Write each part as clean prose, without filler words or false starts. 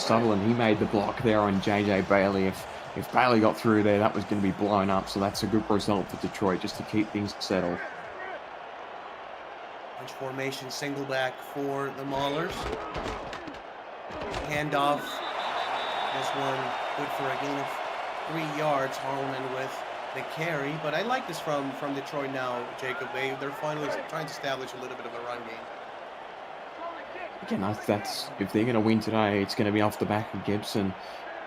Sutherland, he made the block there on JJ Bailey. If Bailey got through there, that was going to be blown up. So that's a good result for Detroit just to keep things settled. Bunch formation, single back for the Maulers. Handoff. This one good for a gain of 3 yards. Harlan with the carry. But I like this from Detroit now, Jacob. They're finally trying to establish a little bit of a run game. Again, that's if they're going to win today, it's going to be off the back of Gibson.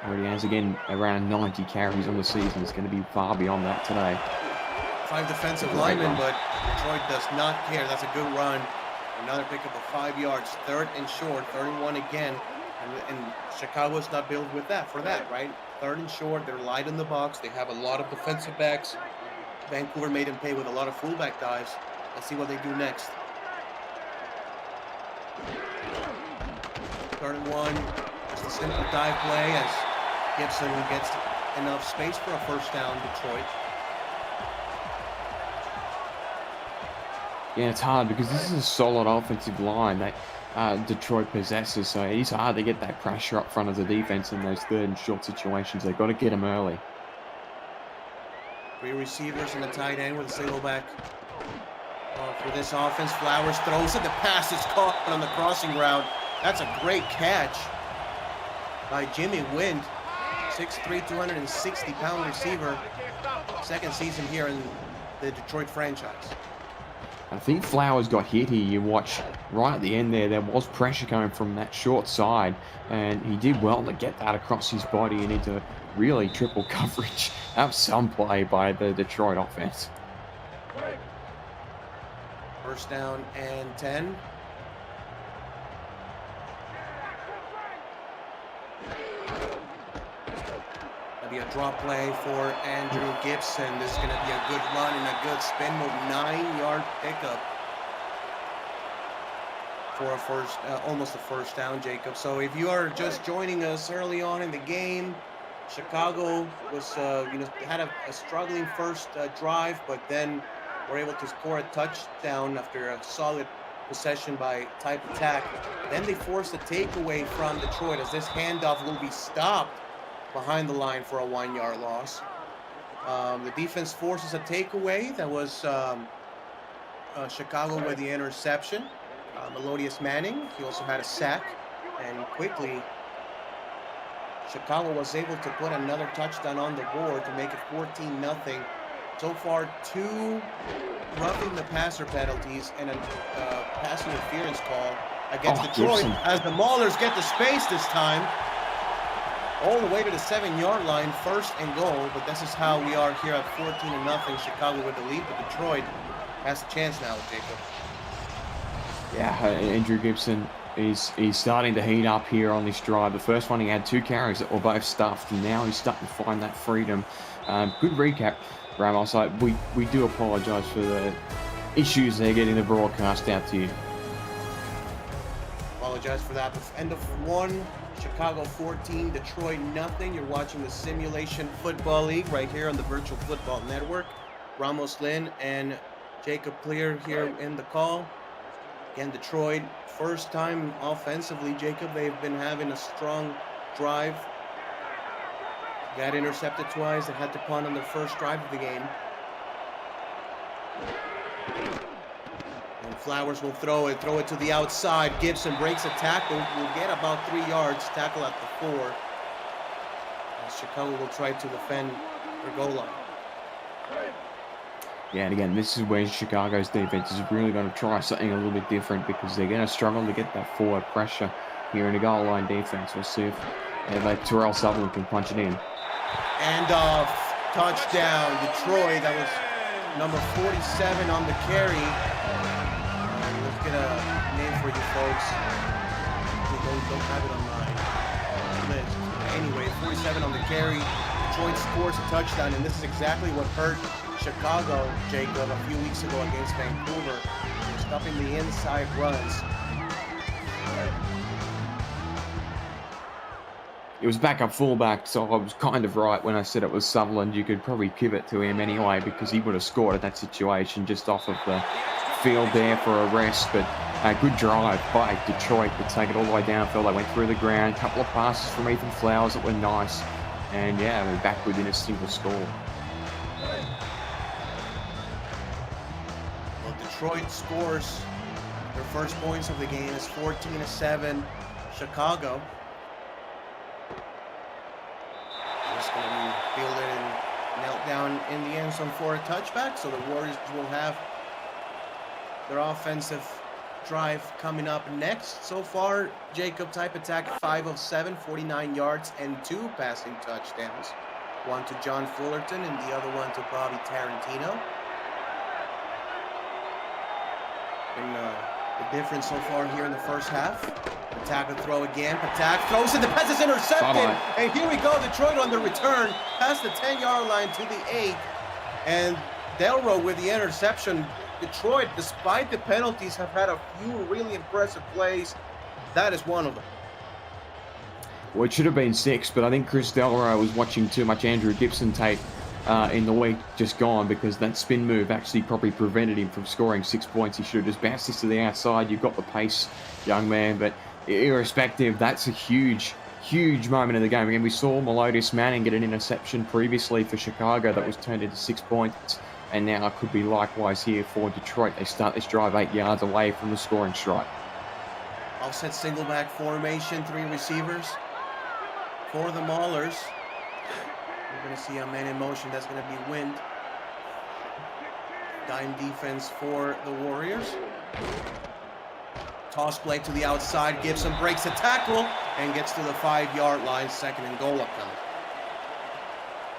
Already has, again, around 90 carries on the season. It's going to be far beyond that today. 5 defensive linemen, but Detroit does not care. That's a good run. Another pickup of 5 yards. 3rd and short, 3rd and 1 again. And Chicago's not built with that, right? 3rd and short, they're light in the box. They have a lot of defensive backs. Vancouver made them pay with a lot of fullback dives. Let's see what they do next. 3rd and 1, just a simple dive play as Gibson gets enough space for a first down, Detroit. Yeah, it's hard because this is a solid offensive line that Detroit possesses, so it's hard to get that pressure up front of the defense in those 3rd and short situations. They've got to get them early. 3 receivers and a tight end with a single back. For this offense, Flowers throws it. The pass is caught on the crossing route. That's a great catch by Jimmy Wind. 6'3", 260-pound receiver. 2nd season here in the Detroit franchise. I think Flowers got hit here. You watch right at the end there was pressure coming from that short side, and he did well to get that across his body and into really triple coverage. That was some play by the Detroit offense. First down and 10. Be a drop play for Andrew Gibson. This is going to be a good run and a good spin move. 9-yard pickup for a first, almost a first down, Jacob. So if you are just joining us early on in the game, Chicago was, had a struggling first drive, but then were able to score a touchdown after a solid possession by type attack. Then they forced a takeaway from Detroit as this handoff will be stopped behind the line for a 1-yard loss. The defense forces a takeaway. That was Chicago with the interception. Melodious Manning, he also had a sack. And quickly, Chicago was able to put another touchdown on the board to make it 14-0. So far, 2 roughing the passer penalties and a pass interference call against Detroit Gibson. As the Maulers get the space this time. All the way to the 7-yard line, 1st and goal, but this is how we are here at 14-0. Chicago with the lead, but Detroit has a chance now, Jacob. Yeah, Andrew Gibson is starting to heat up here on this drive. The first one, he had 2 carries that were both stuffed, and now he's starting to find that freedom. Good recap, Ramos. We do apologise for the issues they're getting the broadcast out to you. Apologize for that. End of 1. Chicago 14, Detroit nothing. You're watching the Simulation Football League right here on the Virtual Football Network. Ramos Lynn and Jacob Clear here in the call. Again, Detroit, first time offensively, Jacob, they've been having a strong drive. Got intercepted twice. They had to punt on their first drive of the game. And Flowers will throw it to the outside. Gibson breaks a tackle. Will get about 3 yards. Tackle at the 4. As Chicago will try to defend their goal line. Yeah, and again, this is where Chicago's defense is really going to try something a little bit different because they're going to struggle to get that forward pressure here in a goal line defense. We'll see if Terrell Sutherland can punch it in. And touchdown, Detroit. That was number 47 on the carry. Let's get a name for you folks. We don't have it on my list. Anyway, 47 on the carry. Detroit scores a touchdown, and this is exactly what hurt Chicago, Jacob, a few weeks ago against Vancouver. Stopping the inside runs. It was backup fullback, so I was kind of right when I said it was Sutherland. You could probably give it to him anyway because he would have scored at that situation just off of the field there for a rest. But Good drive by Detroit to take it all the way downfield. They went through the ground. A couple of passes from Ethan Flowers that were nice. And yeah, we're back within a single score. Well, Detroit scores their first points of the game. Is 14-7. Chicago. Just going to be fielded and knelt down in the end zone for a touchback. So the Warriors will have their offensive drive coming up next. So far, Jacob, type attack 5 of 7, 49 yards and 2 passing touchdowns. One to John Fullerton and the other one to Bobby Tarantino. And the difference so far here in the first half. Patak to throw again. Patak throws it. The pass is intercepted. Bye-bye. And here we go. Detroit on the return past the 10-yard line to the 8. And Delro with the interception. Detroit, despite the penalties, have had a few really impressive plays. That is one of them. Well, it should have been 6, but I think Chris Delro was watching too much Andrew Gibson tape in the week just gone, because that spin move actually probably prevented him from scoring 6 points. He should have just bounced this to the outside. You've got the pace, young man, but irrespective, that's a huge moment in the game. Again, we saw Melodious Manning get an interception previously for Chicago that was turned into 6 points, and now it could be likewise here for Detroit. They start this drive 8 yards away from the scoring stripe. Offset single back formation, 3 receivers for the Maulers. We're going to see a man in motion. That's going to be Wind. Dime defense for the Warriors. Toss play to the outside. Gibson breaks a tackle and gets to the 5-yard line. 2nd and goal upcoming.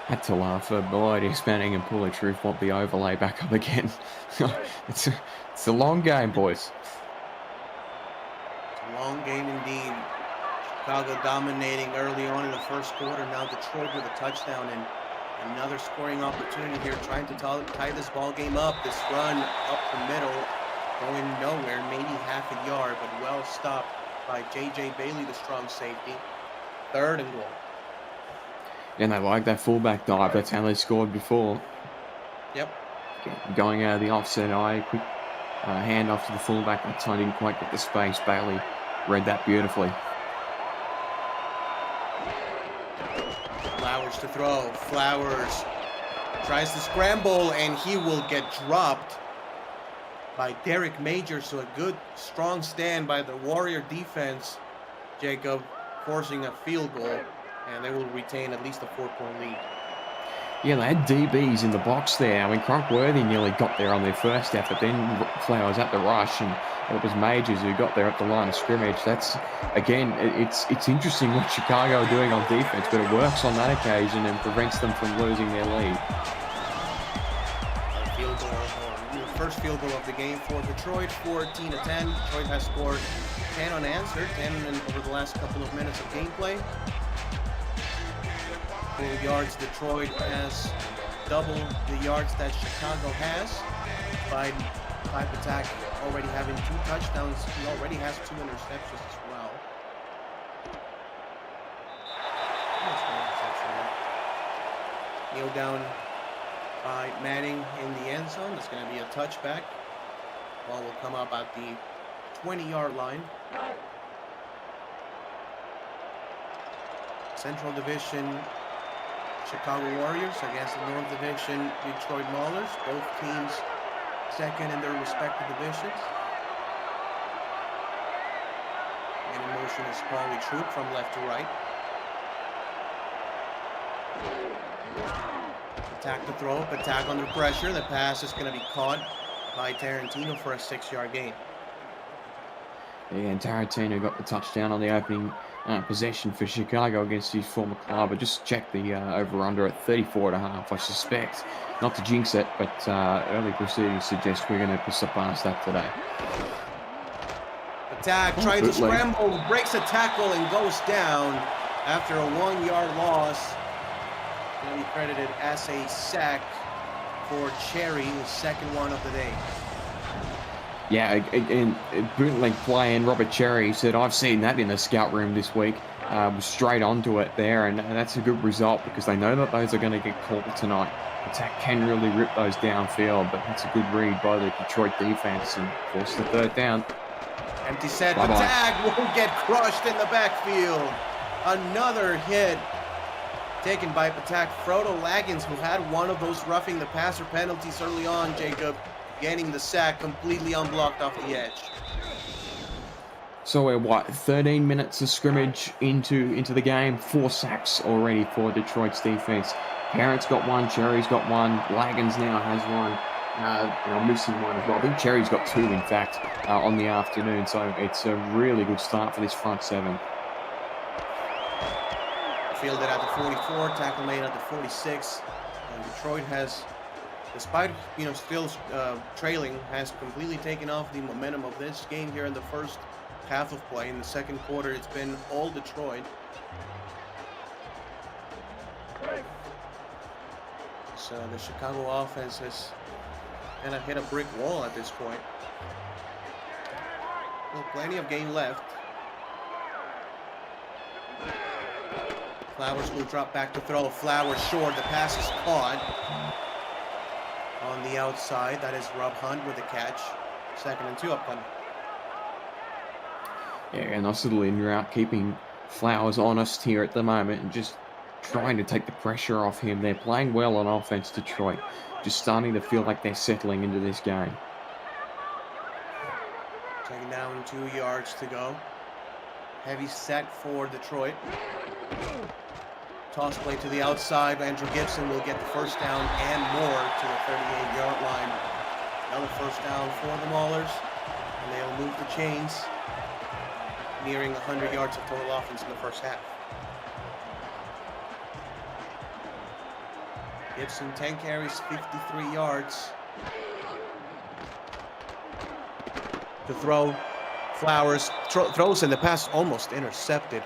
Had to laugh. Melodious Manning and Pull of Truth want the overlay back up again. It's a long game, boys. It's a long game indeed. Chicago dominating early on in the first quarter. Now Detroit with a touchdown and another scoring opportunity here, trying to tie this ball game up. This run up the middle, going nowhere, maybe half a yard, but well stopped by J.J. Bailey, the strong safety. 3rd and goal. And they like that fullback dive. That's how they scored before. Yep. Going out of the offset eye, quick hand off to the fullback. That time didn't quite get the space. Bailey read that beautifully. Flowers to throw. Flowers tries to scramble, and he will get dropped by Derek Major. So a good, strong stand by the Warrior defense, Jacob, forcing a field goal, and they will retain at least a 4-point lead. Yeah, they had DBs in the box there. I mean, Cronkworthy nearly got there on their first effort. Then Flowers at the rush, and it was Majors who got there at the line of scrimmage. That's, again, it's interesting what Chicago are doing on defense, but it works on that occasion and prevents them from losing their lead. Field goal, first field goal of the game for Detroit, 14-10. Detroit has scored 10 unanswered, 10 over the last couple of minutes of gameplay. Yards, Detroit has double the yards that Chicago has. By type attack already having 2 touchdowns, he already has 2 interceptions as well. Kneel down by Manning in the end zone. That's going to be a touchback. Ball will come up at the 20-yard line. Central Division Chicago Warriors against the North Division Detroit Maulers. Both teams 2nd in their respective divisions. And in motion is Paulie Troop from left to right. Attack to throw, attack under pressure. The pass is going to be caught by Tarantino for a 6-yard gain. Yeah, and Tarantino got the touchdown on the opening possession for Chicago against his former club. I just checked the over-under at 34.5. I suspect, not to jinx it, but early proceedings suggest we're going to surpass that today. Attack, trying to scramble, breaks a tackle and goes down after a 1-yard loss. Going to be credited as a sack for Cherry, the 2nd one of the day. Yeah, and bootleg play, and Robert Cherry said, I've seen that in the scout room this week. Straight onto it there, and that's a good result because they know that those are going to get called tonight. Attack can really rip those downfield, but that's a good read by the Detroit defense and force the 3rd down. Empty set. Bye-bye. Patag will get crushed in the backfield. Another hit taken by Patag. Frodo Laggins, who had one of those roughing the passer penalties early on, Jacob, getting the sack completely unblocked off the edge. So we're, what, 13 minutes of scrimmage into the game. 4 sacks already for Detroit's defense. Parents got one, Cherry's got one, Laggins now has one, and I'm missing one as well. I think Cherry's got 2, in fact, on the afternoon. So it's a really good start for this front 7. Fielded at the 44, tackle made at the 46. And Detroit has, despite still trailing, has completely taken off the momentum of this game here in the first half of play. In the second quarter, it's been all Detroit. So the Chicago offense has kind of hit a brick wall at this point. Well, plenty of game left. Flowers will drop back to throw. Flowers short. The pass is caught on the outside. That is Rob Hunt with the catch. 2nd and 2 upcoming. Yeah, a nice little in route, keeping Flowers honest here at the moment and just trying to take the pressure off him. They're playing well on offense, Detroit. Just starting to feel like they're settling into this game. Taking down 2 yards to go. Heavy set for Detroit. Toss play to the outside. Andrew Gibson will get the first down and more to the 38-yard line. Another first down for the Maulers. And they'll move the chains, nearing 100 yards of total offense in the first half. Gibson, 10 carries, 53 yards. To throw. Flowers throws in the pass, almost intercepted.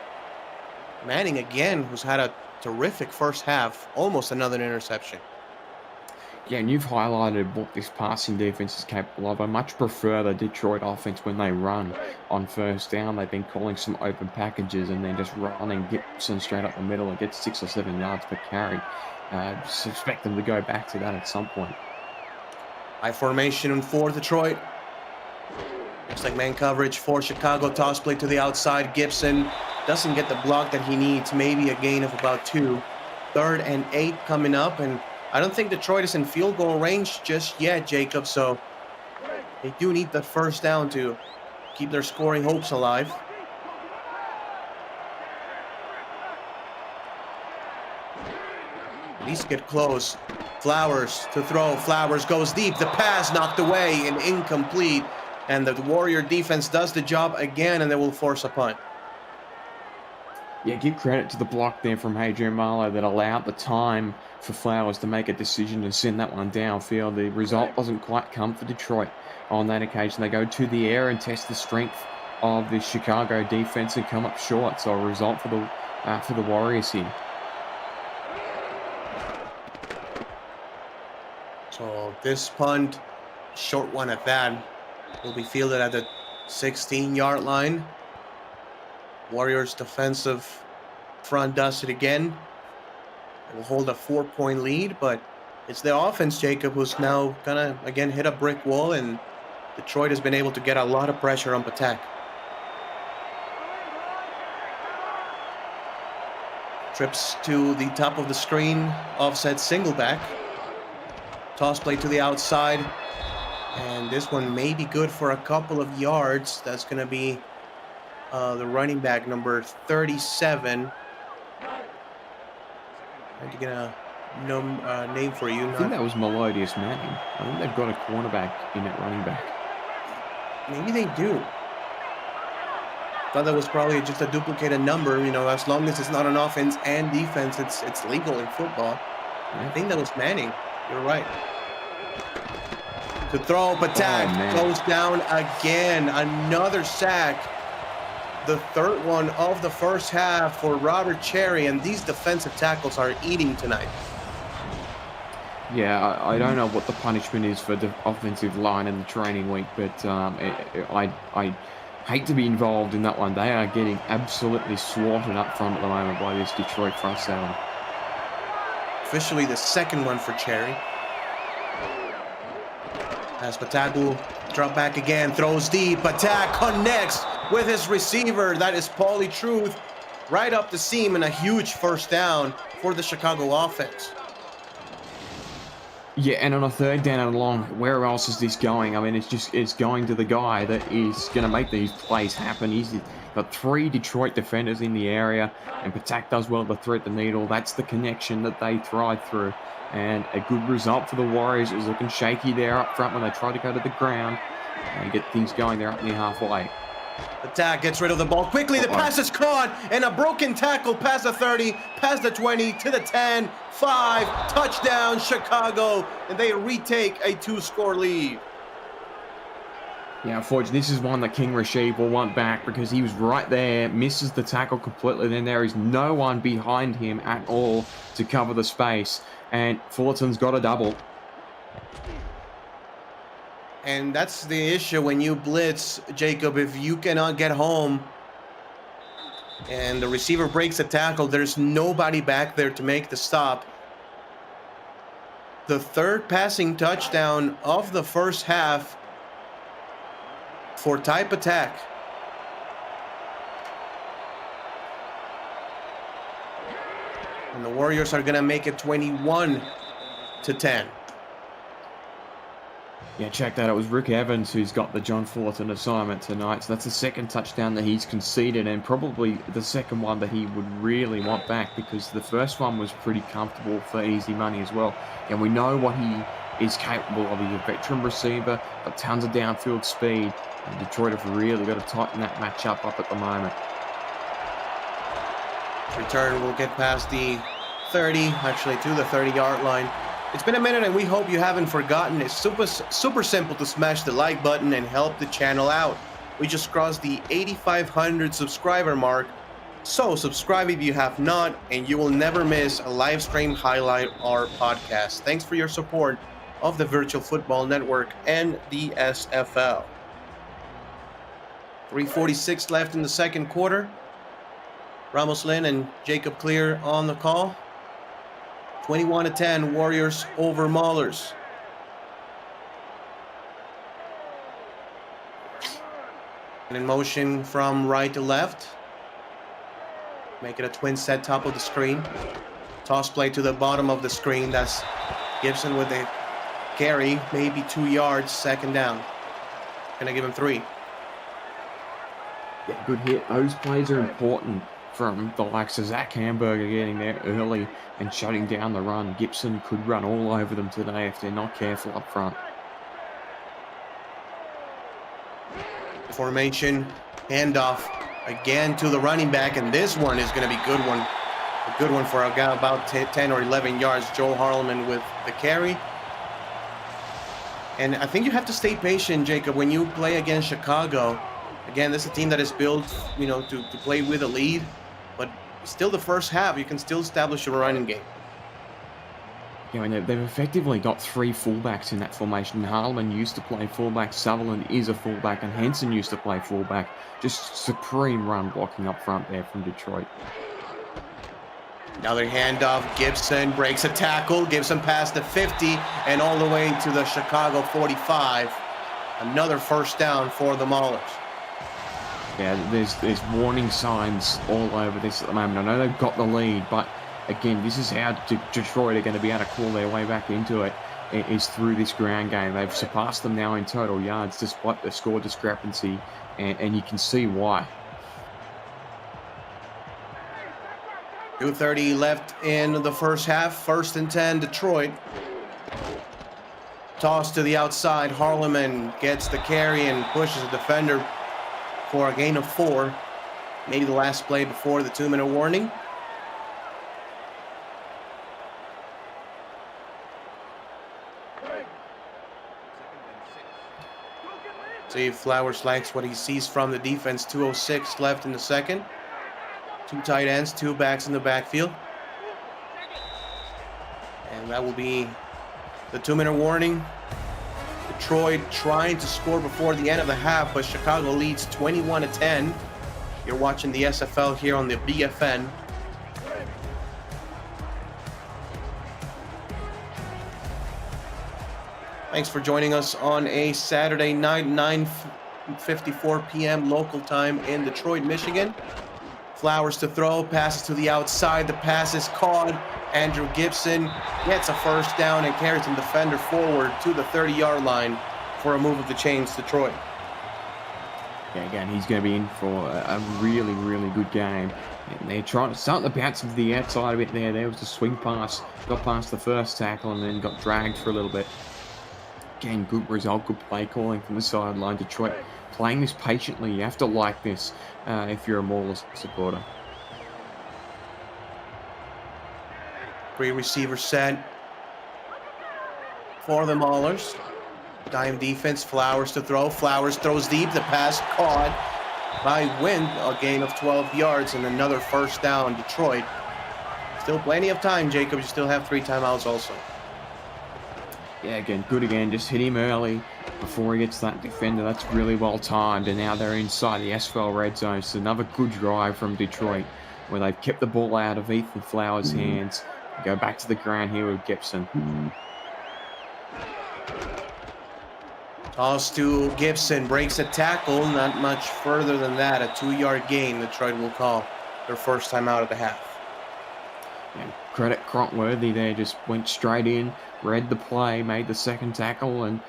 Manning again, who's had a terrific first half, almost another interception. Yeah, and you've highlighted what this passing defense is capable of. I much prefer the Detroit offense when they run on first down. They've been calling some open packages and then just running Gibson straight up the middle and get 6 or 7 yards per carry. Just expect them to go back to that at some point. High formation for Detroit. Looks like man coverage for Chicago. Toss play to the outside. Gibson doesn't get the block that he needs. Maybe a gain of about 2. 3rd and 8 coming up. And I don't think Detroit is in field goal range just yet, Jacob. So they do need the first down to keep their scoring hopes alive. At least get close. Flowers to throw. Flowers goes deep. The pass knocked away and incomplete. And the Warrior defense does the job again, and they will force a punt. Yeah, give credit to the block there from Adrian Marlowe that allowed the time for Flowers to make a decision to send that one downfield. The result doesn't quite come for Detroit on that occasion. They go to the air and test the strength of the Chicago defense and come up short. So a result for the Warriors here. So this punt, short one at that, will be fielded at the 16-yard line. Warriors defensive front does it again. They will hold a 4-point lead, but it's the offense, Jacob, who's now gonna again hit a brick wall, and Detroit has been able to get a lot of pressure on Patak. Trips to the top of the screen, offset single back. Toss play to the outside, and this one may be good for a couple of yards. That's going to be the running back, number 37. Trying to get a name for you. I think that was Melodious Manning. I think they've got a cornerback in at running back. Maybe they do. Thought that was probably just a duplicated number. You know, as long as it's not on offense and defense, it's legal in football. Yeah. I think that was Manning. You're right. To throw, Patak goes down again. Another sack. The third one of the first half for Robert Cherry, and these defensive tackles are eating tonight. Yeah, I don't know what the punishment is for the offensive line in the training week, but I hate to be involved in that one. They are getting absolutely slaughtered up front at the moment by this Detroit front seven. Officially the second one for Cherry. As Patagu drop back again, throws deep. Attack connects with his receiver. That is Paulie Truth right up the seam, and a huge first down for the Chicago offense. Yeah, and on a third down and long, where else is this going? I mean, it's going to the guy that is going to make these plays happen. He's got 3 Detroit defenders in the area, and Patak does well to thread the needle. That's the connection that they thrive through. And a good result for the Warriors. It was looking shaky there up front when they tried to go to the ground and get things going there up near halfway. Attack gets rid of the ball quickly. The pass is caught, and a broken tackle past the 30, past the 20, to the 10, 5, touchdown Chicago, and they retake a 2-score lead. Yeah, unfortunately, this is one that King Rashid will want back because he was right there, misses the tackle completely. Then there is no one behind him at all to cover the space, and Fullerton's got a double. And that's the issue when you blitz, Jacob. If you cannot get home and the receiver breaks a tackle, there's nobody back there to make the stop. The 3rd passing touchdown of the first half for type attack. And the Warriors are going to make it 21-10. Yeah, check that. It was Rick Evans who's got the John Fullerton assignment tonight. So that's the 2nd touchdown that he's conceded, and probably the 2nd one that he would really want back, because the first one was pretty comfortable for easy money as well. And we know what he is capable of. He's a veteran receiver, got tons of downfield speed. And Detroit have really got to tighten that matchup up at the moment. Return will get past the 30, actually to the 30-yard line. It's been a minute, and we hope you haven't forgotten. It's super simple to smash the like button and help the channel out. We just crossed the 8,500 subscriber mark, so subscribe if you have not, and you will never miss a live stream highlight or podcast. Thanks for your support of the Virtual Football Network and the SFL. 3:46 left in the second quarter. Ramos Lynn and Jacob Clear on the call. 21-10, Warriors over Maulers. And in motion from right to left. Make it a twin set top of the screen. Toss play to the bottom of the screen. That's Gibson with a carry, maybe 2 yards, 2nd down. Gonna give him 3. Yeah, good hit. Those plays are important from the likes of Zach Hamburger getting there early and shutting down the run. Gibson could run all over them today if they're not careful up front. Formation, handoff again to the running back, and this one is going to be a good one for a guy about 10 or 11 yards. Joe Harleman with the carry. And I think you have to stay patient, Jacob, when you play against Chicago. Again, this is a team that is built, to play with a lead, but still the first half, you can still establish a running game. Yeah, I mean, they've effectively got 3 fullbacks in that formation. Harleman used to play fullback, Sutherland is a fullback, and Henson used to play fullback. Just supreme run blocking up front there from Detroit. Another handoff. Gibson breaks a tackle. Gibson past the 50 and all the way to the Chicago 45. Another first down for the Maulers. Yeah, there's warning signs all over this at the moment. I know they've got the lead, but again, this is how Detroit are going to be able to call their way back into it, is through this ground game. They've surpassed them now in total yards despite the score discrepancy, and you can see why. 2:30 left in the first half. 1st and 10, Detroit. Toss to the outside. Harleman gets the carry and pushes the defender for a gain of 4. Maybe the last play before the 2-minute warning. See if Flowers likes what he sees from the defense. 2:06 left in the second. 2 tight ends, 2 backs in the backfield. And that will be the 2-minute warning. Detroit trying to score before the end of the half, but Chicago leads 21-10. You're watching the SFL here on the BFN. Thanks for joining us on a Saturday night, 9:54 p.m. local time in Detroit, Michigan. Flowers to throw, passes to the outside. The pass is caught. Andrew Gibson gets a first down and carries the defender forward to the 30-yard line for a move of the chains, Detroit. Yeah, again, he's going to be in for a really, really good game. And they're trying to start the bounce of the outside a bit there. There was a swing pass, got past the first tackle and then got dragged for a little bit. Again, good result, good play calling from the sideline. Detroit playing this patiently. You have to like this if you're a Maulers supporter. 3 receivers set for the Maulers. Dime defense, Flowers to throw. Flowers throws deep. The pass caught by Wind. A gain of 12 yards and another first down, Detroit. Still plenty of time, Jacob. You still have 3 timeouts also. Yeah, again, good again. Just hit him early before he gets that defender. That's really well timed. And now they're inside the SFL red zone. So another good drive from Detroit where they've kept the ball out of Ethan Flowers' hands. Go back to the ground here with Gibson. Toss to Gibson. Breaks a tackle. Not much further than that. A 2-yard gain. Detroit will call their first time out of the half. Yeah, credit Crontworthy there, just went straight in, read the play, made the second tackle, and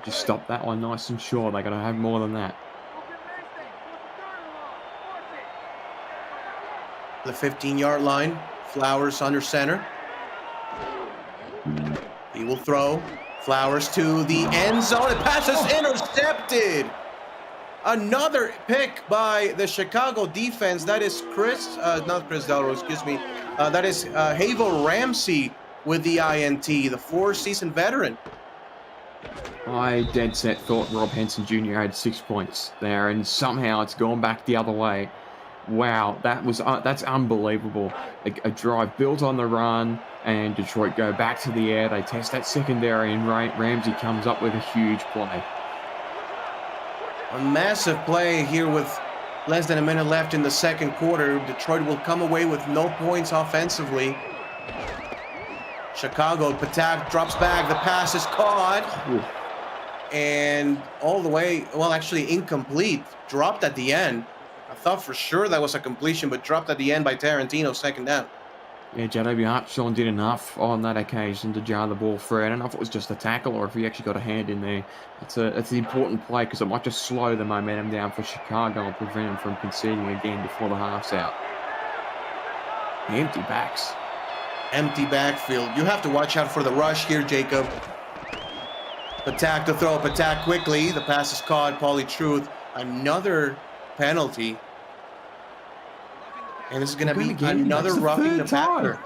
just stopped that one nice and sure. They got to have more than that. The 15-yard line. Flowers under center. He will throw. Flowers to the end zone. The pass is intercepted. Another pick by the Chicago defense. That is not Chris Delro, excuse me. That is Havel Ramsey with the INT, the 4-season veteran. I dead set thought Rob Henson Jr. had 6 points there, and somehow it's gone back the other way. Wow, that's unbelievable. A drive built on the run, and Detroit go back to the air. They test that secondary, and Ramsey comes up with a huge play. A massive play here with less than a minute left in the second quarter. Detroit will come away with no points offensively. Chicago, Patak drops back. The pass is caught. Ooh. And all the way, well, actually incomplete. Dropped at the end. I thought for sure that was a completion, but dropped at the end by Tarantino, second down. Yeah, J.W. Hartshorn did enough on that occasion to jar the ball free. I don't know if it was just a tackle or if he actually got a hand in there. It's the important play because it might just slow the momentum down for Chicago and prevent them from conceding again before the half's out. Empty backs. Empty backfield. You have to watch out for the rush here, Jacob. Patak to throw. Patak quickly. The pass is caught. Paulie Truth. Another penalty. And this is going to be another roughing the passer.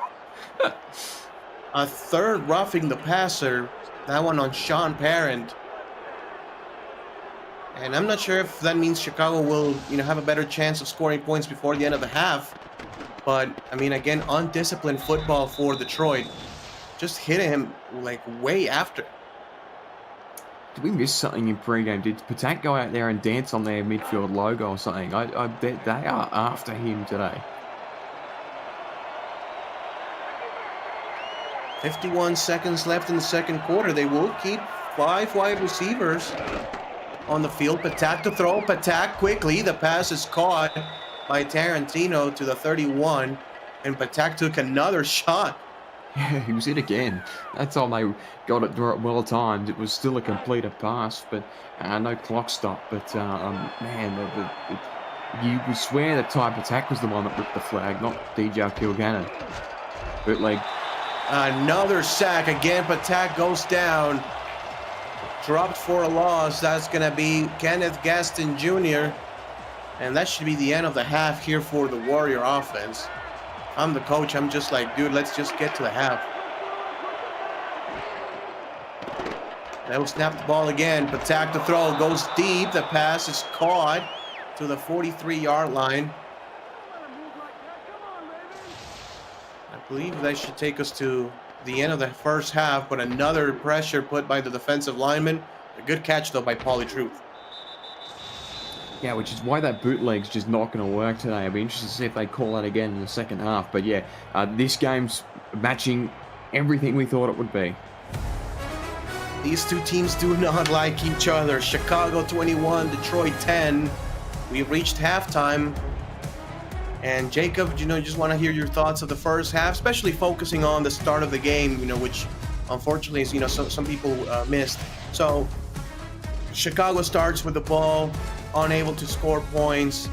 A third roughing the passer. That one on Sean Parent. And I'm not sure if that means Chicago will, have a better chance of scoring points before the end of the half. But, I mean, again, undisciplined football for Detroit. Just hit him, way after. Did we miss something in pregame? Did Patak go out there and dance on their midfield logo or something? I bet they are after him today. 51 seconds left in the second quarter. They will keep 5 wide receivers on the field. Patak to throw. Patak quickly. The pass is caught by Tarantino to the 31. And Patak took another shot. Yeah, he was in again. That's how they got it well timed. It was still a completed pass, but no clock stop. But, man, you would swear that Ty Patak was the one that ripped the flag, not DJ Kilgannon. Bootleg. Another sack. Again, Patak goes down. Dropped for a loss. That's going to be Kenneth Gaston Jr. And that should be the end of the half here for the Warrior offense. I'm the coach. I'm just like, dude, let's just get to the half. They will snap the ball again. Patak to throw. Goes deep. The pass is caught to the 43-yard line. I believe that should take us to the end of the first half, but another pressure put by the defensive lineman. A good catch, though, by Paulie Truth. Yeah, which is why that bootleg's just not going to work today. I'll be interested to see if they call that again in the second half. But yeah, this game's matching everything we thought it would be. These two teams do not like each other. Chicago 21, Detroit 10. We reached halftime. And Jacob, just want to hear your thoughts of the first half, especially focusing on the start of the game, which unfortunately is, some people missed. So Chicago starts with the ball, unable to score points.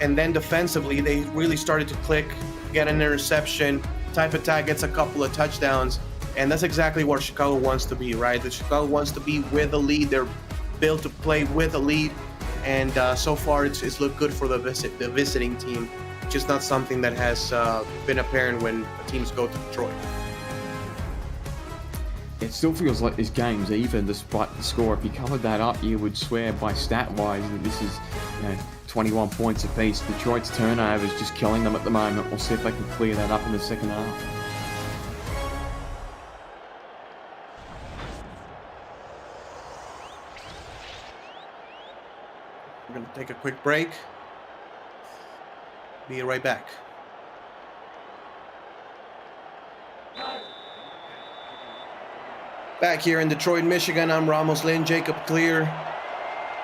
And then defensively, they really started to click, get an interception. Type attack gets a couple of touchdowns. And that's exactly what Chicago wants to be, right? The Chicago wants to be with the lead. They're built to play with a lead. And so far, it's looked good for the visiting team. Just not something that has been apparent when teams go to Detroit. It still feels like this game's even despite the score. If you covered that up, you would swear by stat-wise that this is 21 points apiece. Detroit's turnover is just killing them at the moment. We'll see if they can clear that up in the second half. We're going to take a quick break. Be right back. Back here in Detroit, Michigan, I'm Ramos Lynn, Jacob Clear.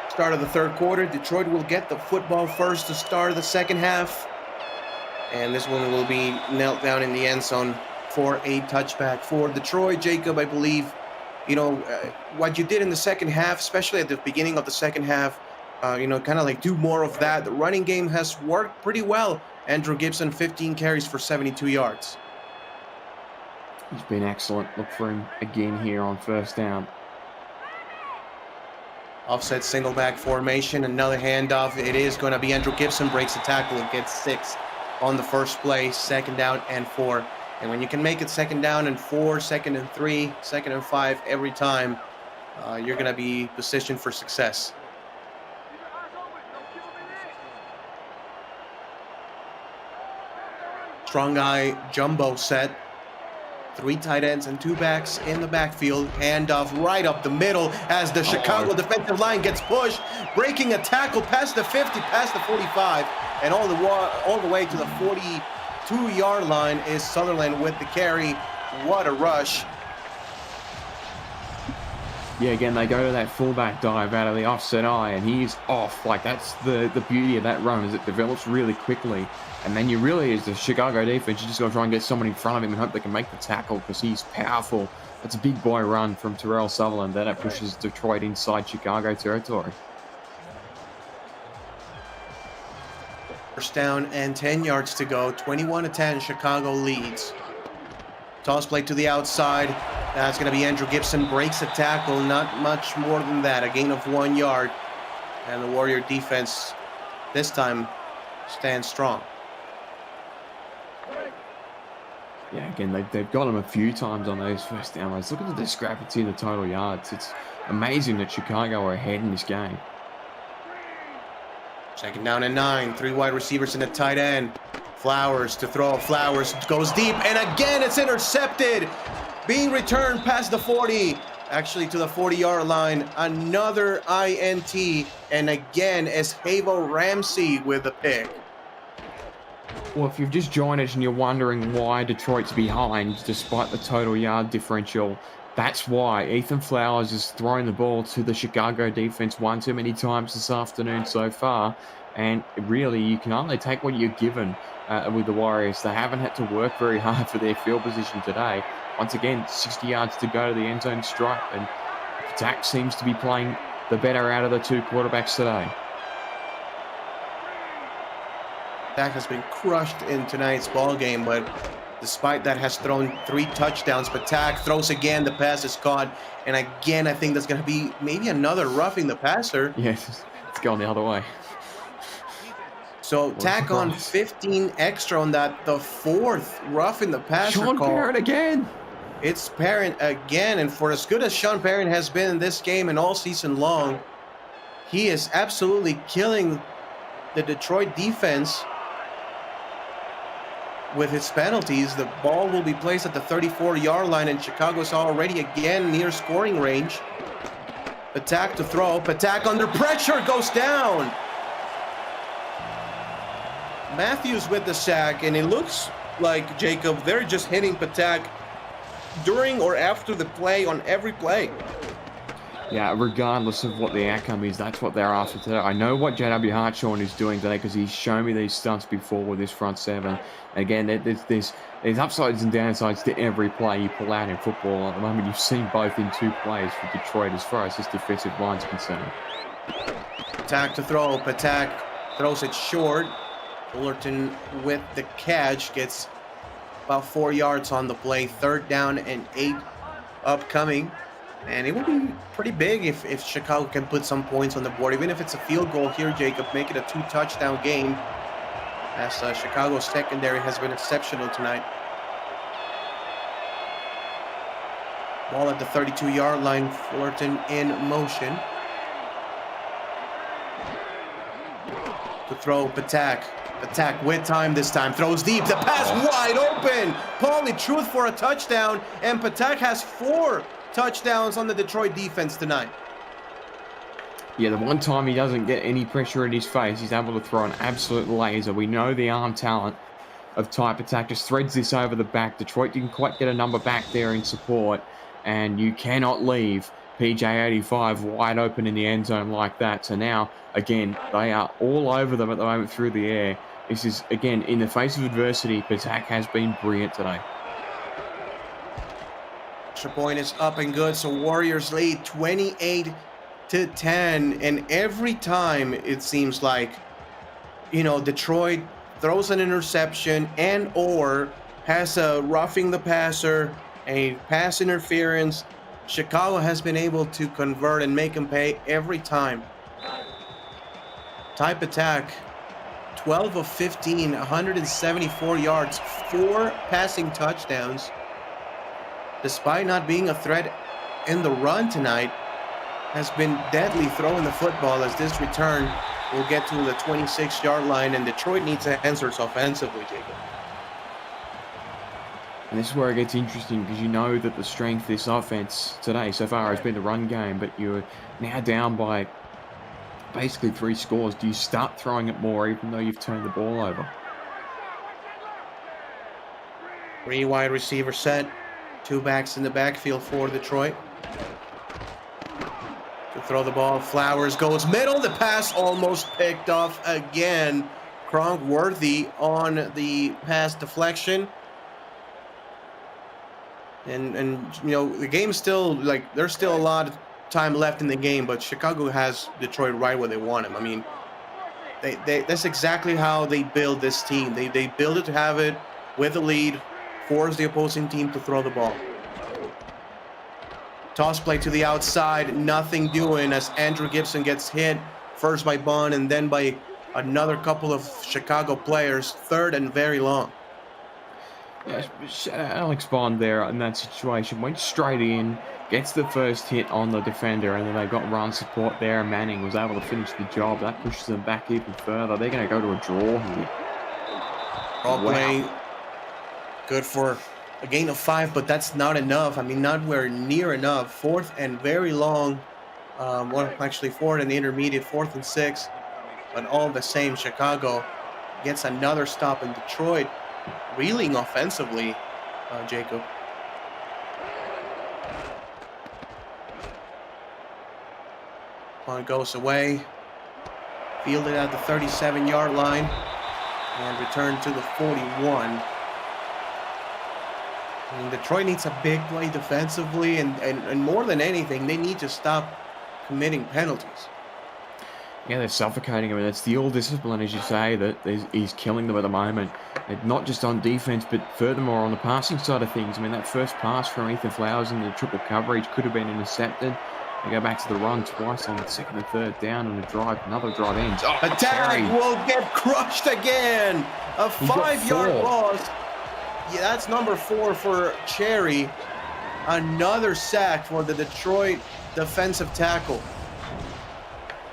Start of the third quarter. Detroit will get the football first to start the second half. And this one will be knelt down in the end zone for a touchback for Detroit. Jacob, I believe, what you did in the second half, especially at the beginning of the second half, kind of like do more of that. The running game has worked pretty well. Andrew Gibson, 15 carries for 72 yards. He's been excellent. Look for him again here on first down. Offset single back formation, another handoff. It is going to be Andrew Gibson, breaks the tackle and gets 6 on the first play, 2nd down and 4. And when you can make it 2nd down and 4, 2nd and 3, 2nd and 5 every time, you're going to be positioned for success. Strong guy jumbo set. 3 tight ends and 2 backs in the backfield. Handoff right up the middle as the Chicago defensive line gets pushed, breaking a tackle past the 50, past the 45, and all the way to the 42-yard line is Sutherland with the carry. What a rush. Yeah, again, they go to that fullback dive out of the offset eye, and he's off. Like, that's the beauty of that run, is it develops really quickly. And then you really, as the Chicago defense, you just got to try and get someone in front of him and hope they can make the tackle because he's powerful. That's a big boy run from Terrell Sutherland. Then it pushes Detroit inside Chicago territory. First down and 10 yards to go. 21-10, Chicago leads. Toss play to the outside. That's going to be Andrew Gibson. Breaks a tackle. Not much more than that. A gain of 1 yard. And the Warrior defense this time stands strong. Yeah, again, they've got him a few times on those first down runs. Look at the discrepancy in the total yards. It's amazing that Chicago are ahead in this game. 2nd down and 9. 3 wide receivers and a tight end. Flowers to throw. Flowers goes deep, and again it's intercepted. Being returned past the 40, actually to the 40-yard line. Another INT, and again it's Havo Ramsey with the pick. Well, if you've just joined us and you're wondering why Detroit's behind despite the total yard differential, that's why. Ethan Flowers is throwing the ball to the Chicago defense one too many times this afternoon so far. And really, you can only take what you're given with the Warriors. They haven't had to work very hard for their field position today. Once again, 60 yards to go to the end zone stripe. And Dak seems to be playing the better out of the 2 quarterbacks today. Dak has been crushed in tonight's ball game, but despite that has thrown 3 touchdowns. But Dak throws again, the pass is caught, and again I think that's going to be maybe another roughing the passer. Yes, it's going the other way. So tack on 15 extra on that, the 4th roughing the passer Sean call. Parrott again. It's Parent again, and for as good as Sean Parent has been in this game and all season long, he is absolutely killing the Detroit defense with his penalties. The ball will be placed at the 34-yard line, and Chicago's already again near scoring range. Patak to throw. Patak under pressure goes down. Matthews with the sack, and it looks like, Jacob, they're just hitting Patak during or after the play on every play. Yeah, regardless of what the outcome is, that's what they're after today. I know what JW Hartshorn is doing today because he's shown me these stunts before with this front seven. Again, there's upsides and downsides to every play you pull out in football. At the moment, you've seen both in 2 plays for Detroit as far as this defensive line's concerned. Patak to throw. Patak throws it short. Fullerton with the catch gets about 4 yards on the play. 3rd down and 8 upcoming. And it would be pretty big if Chicago can put some points on the board. Even if it's a field goal here, Jacob, make it a 2-touchdown game. As Chicago's secondary has been exceptional tonight. Ball at the 32-yard line. Fullerton in motion. To throw Patak. Patak with time this time. Throws deep. The pass wide open. Paulie Truth for a touchdown. And Patak has 4 touchdowns on the Detroit defense tonight. Yeah, the one time he doesn't get any pressure in his face, he's able to throw an absolute laser. We know the arm talent of Type Attack just threads this over the back. Detroit didn't quite get a number back there in support, and you cannot leave PJ85 wide open in the end zone like that. So now, again, they are all over them at the moment through the air. This is, again, in the face of adversity, Patak has been brilliant today. Extra point is up and good, so Warriors lead 28-10, and every time it seems like, you know, Detroit throws an interception and or has a roughing the passer, a pass interference, Chicago has been able to convert and make them pay every time. Type Attack, 12 of 15, 174 yards, 4 passing touchdowns. Despite not being a threat in the run tonight, has been deadly throwing the football as this return will get to the 26-yard line, and Detroit needs answers offensively, Jacob. And this is where it gets interesting because you know that the strength of this offense today so far has been the run game, but you're now down by basically 3 scores. Do you start throwing it more even though you've turned the ball over? 3 wide receiver set. 2 backs in the backfield for Detroit. To throw the ball, Flowers goes middle. The pass almost picked off again. Kronk Worthy on the pass deflection. And you know, the game's still, like, there's still a lot of time left in the game, but Chicago has Detroit right where they want him. I mean, that's exactly how they build this team. They build it to have it with the lead, force the opposing team to throw the ball. Toss play to the outside, nothing doing as Andrew Gibson gets hit first by Bond and then by another couple of Chicago players, 3rd and very long. Yeah, Alex Bond there in that situation went straight in, gets the first hit on the defender, and then they got run support there. Manning was able to finish the job. That pushes them back even further. They're going to go to a draw here. Draw play. Good for a gain of 5, but that's not enough. I mean, nowhere near enough. 4th and very long. Well, actually 4th and intermediate, 4th and 6. But all the same, Chicago gets another stop in Detroit. Reeling offensively, Jacob. Punt goes away. Fielded at the 37-yard line. And returned to the 41. And Detroit needs a big play defensively, and more than anything, they need to stop committing penalties. Yeah, they're suffocating. I mean, that's the all discipline, as you say, that is killing them at the moment. And not just on defense, but furthermore on the passing side of things. I mean, that first pass from Ethan Flowers in the triple coverage could have been intercepted. They go back to the run twice on the 2nd and 3rd down on a drive. Another drive ends. Oh, Attack will get crushed again. A 5-yard loss. Yeah, that's number 4 for Cherry. Another sack for the Detroit defensive tackle.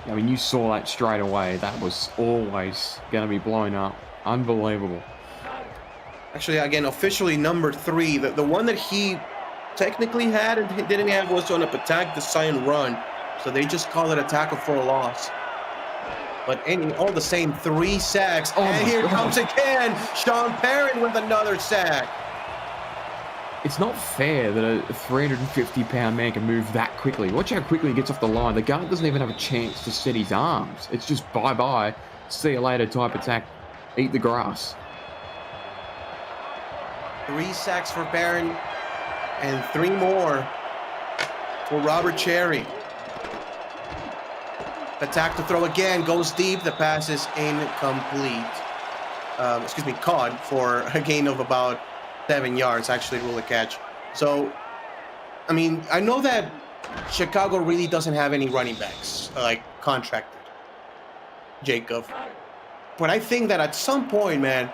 I mean, you saw that straight away. That was always going to be blown up. Unbelievable. Actually, again, officially number 3. The one that he technically had and didn't have was on a Patak design run. So they just call it a tackle for a loss. But all the same, 3 sacks. And here comes again Sean Perrin with another sack. it's not fair that a 350-pound man can move that quickly. Watch how quickly he gets off the line. The guard doesn't even have a chance to set his arms. It's just bye-bye, see you later type attack, eat the grass. 3 sacks for Barron and 3 more for Robert Cherry. Attack to throw again, goes deep. The pass is incomplete. Caught for a gain of about 7 yards. Actually, rule a catch. So, I mean, I know that Chicago really doesn't have any running backs like contracted, Jacob. But I think that at some point, man,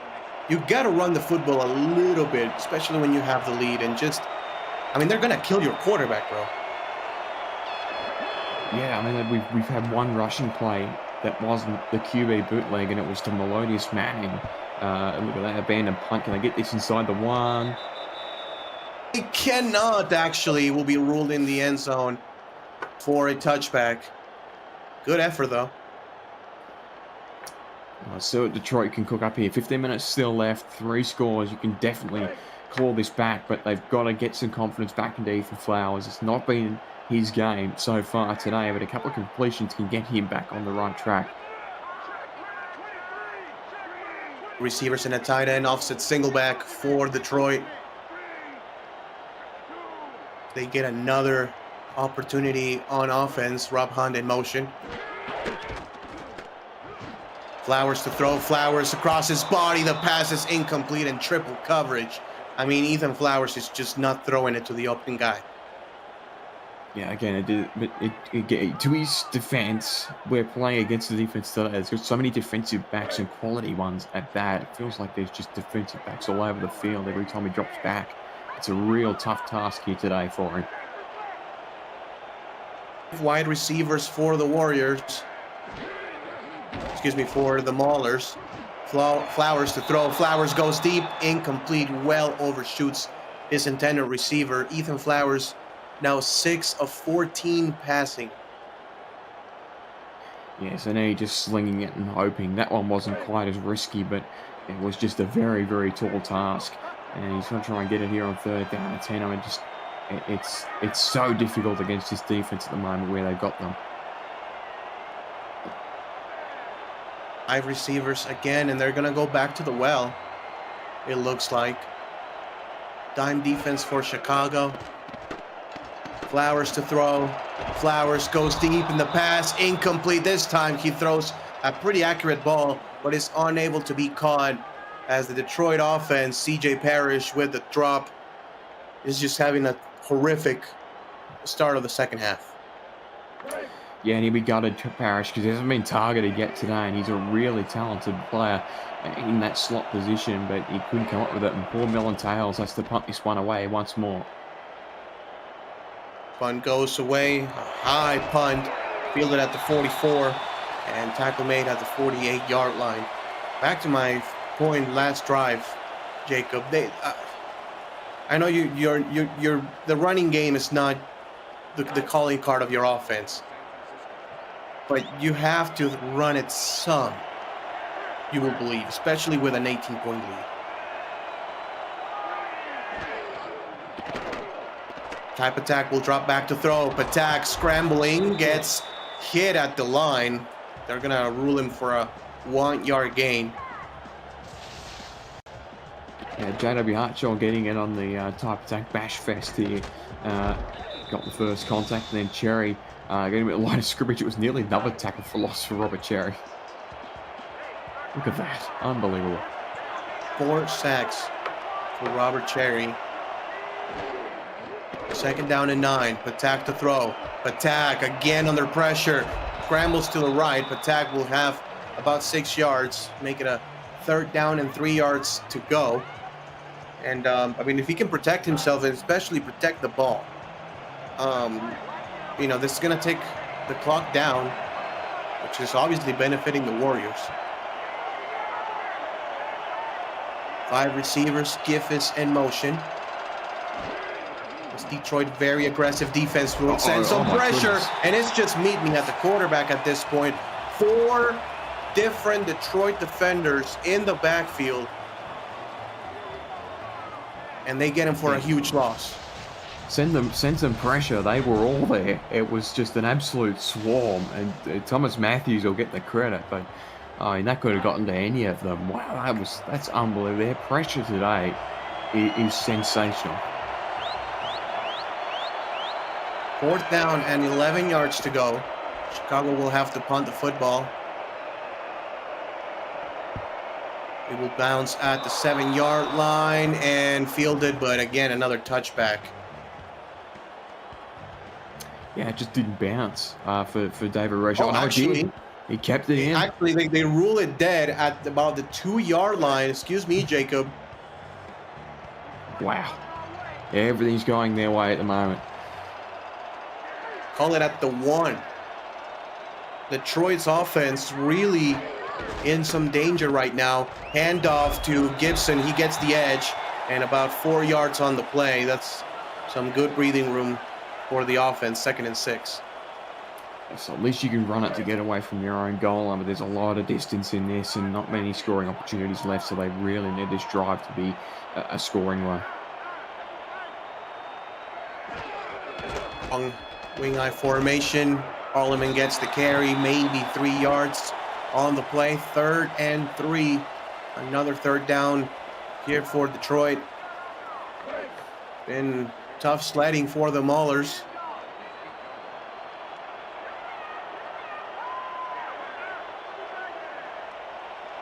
you got to run the football a little bit, especially when you have the lead, and just, I mean, they're gonna kill your quarterback, bro. Yeah, I mean, we've had one rushing play that wasn't the QB bootleg, and it was to Melodious Manning. Look at that abandoned punt. Can I get this inside the 1? It cannot actually. Will be ruled in the end zone for a touchback. Good effort, though. So Detroit can cook up here. 15 minutes still left. 3 scores. You can definitely claw this back, but they've got to get some confidence back into Ethan Flowers. It's not been his game so far today, but a couple of completions can get him back on the right track. Receivers in a tight end, offset single back for Detroit. They get another opportunity on offense. Rob Hunt in motion. Flowers to throw. Flowers across his body. The pass is incomplete and triple coverage. I mean, Ethan Flowers is just not throwing it to the open guy. Yeah, again, to his defense, we're playing against the defense today. There's got so many defensive backs and quality ones at that. It feels like there's just defensive backs all over the field every time he drops back. It's a real tough task here today for him. Wide receivers for the Warriors. For the Maulers. Flowers to throw. Flowers goes deep, incomplete, well overshoots his intended receiver. Ethan Flowers now 6 of 14 passing. Yes, and he just slinging it and hoping. That one wasn't quite as risky, but it was just a very, very tall task. And he's going to try and get it here on 3rd down and 10. I mean, just it's so difficult against this defense at the moment where they've got them. 5 receivers again, and they're going to go back to the well, it looks like. Dime defense for Chicago. Flowers to throw. Flowers goes deep in the pass. Incomplete this time. He throws a pretty accurate ball, but is unable to be caught as the Detroit offense, CJ Parrish with the drop, is just having a horrific start of the second half. Yeah, and he'll be gutted to Parrish because he hasn't been targeted yet today, and he's a really talented player in that slot position, but he couldn't come up with it, and poor Millen Tails has to punt this one away once more. Punt goes away, a high punt, fielded at the 44, and tackle made at the 48-yard line. Back to my point last drive, Jacob. I know you're the running game is not the calling card of your offense, but you have to run it some, you will believe, especially with an 18-point lead. Type attack will drop back to throw. Patak scrambling, gets hit at the line. They're going to rule him for a 1-yard gain. Yeah, JW Hartshaw getting in on the type attack bash fest here. Got the first contact, and then Cherry getting a bit of line of scrimmage. It was nearly another tackle for loss for Robert Cherry. Look at that. Unbelievable. 4 sacks for Robert Cherry. 2nd down and 9. Patak to throw. Patak again under pressure. Scrambles to the right. Patak will have about 6 yards. Make it a 3rd down and 3 yards to go. And, I mean, if he can protect himself and especially protect the ball, this is going to take the clock down, which is obviously benefiting the Warriors. 5 receivers. Giffis in motion. Detroit very aggressive defense will send some pressure, goodness. And it's just meet me at the quarterback at this point. 4 different Detroit defenders in the backfield, and they get him for a huge loss. Send some pressure. They were all there. It was just an absolute swarm, and Thomas Matthews will get the credit, but that could have gotten to any of them. Wow, that's unbelievable. Their pressure today is sensational. 4th down and 11 yards to go. Chicago will have to punt the football. It will bounce at the 7-yard line and fielded, but again, another touchback. Yeah, it just didn't bounce for David Roche. Oh, actually, he kept it in. Actually, they rule it dead at about the 2-yard line. Excuse me, Jacob. Wow. Yeah, everything's going their way at the moment. Call it at the 1. Detroit's offense really in some danger right now. Handoff to Gibson. He gets the edge and about 4 yards on the play. That's some good breathing room for the offense. 2nd and 6. So at least you can run it to get away from your own goal line, but there's a lot of distance in this and not many scoring opportunities left, so they really need this drive to be a scoring one. Long wing eye formation. Parliament gets the carry, maybe 3 yards on the play. 3rd and 3. Another 3rd down here for Detroit. Been tough sledding for the Maulers.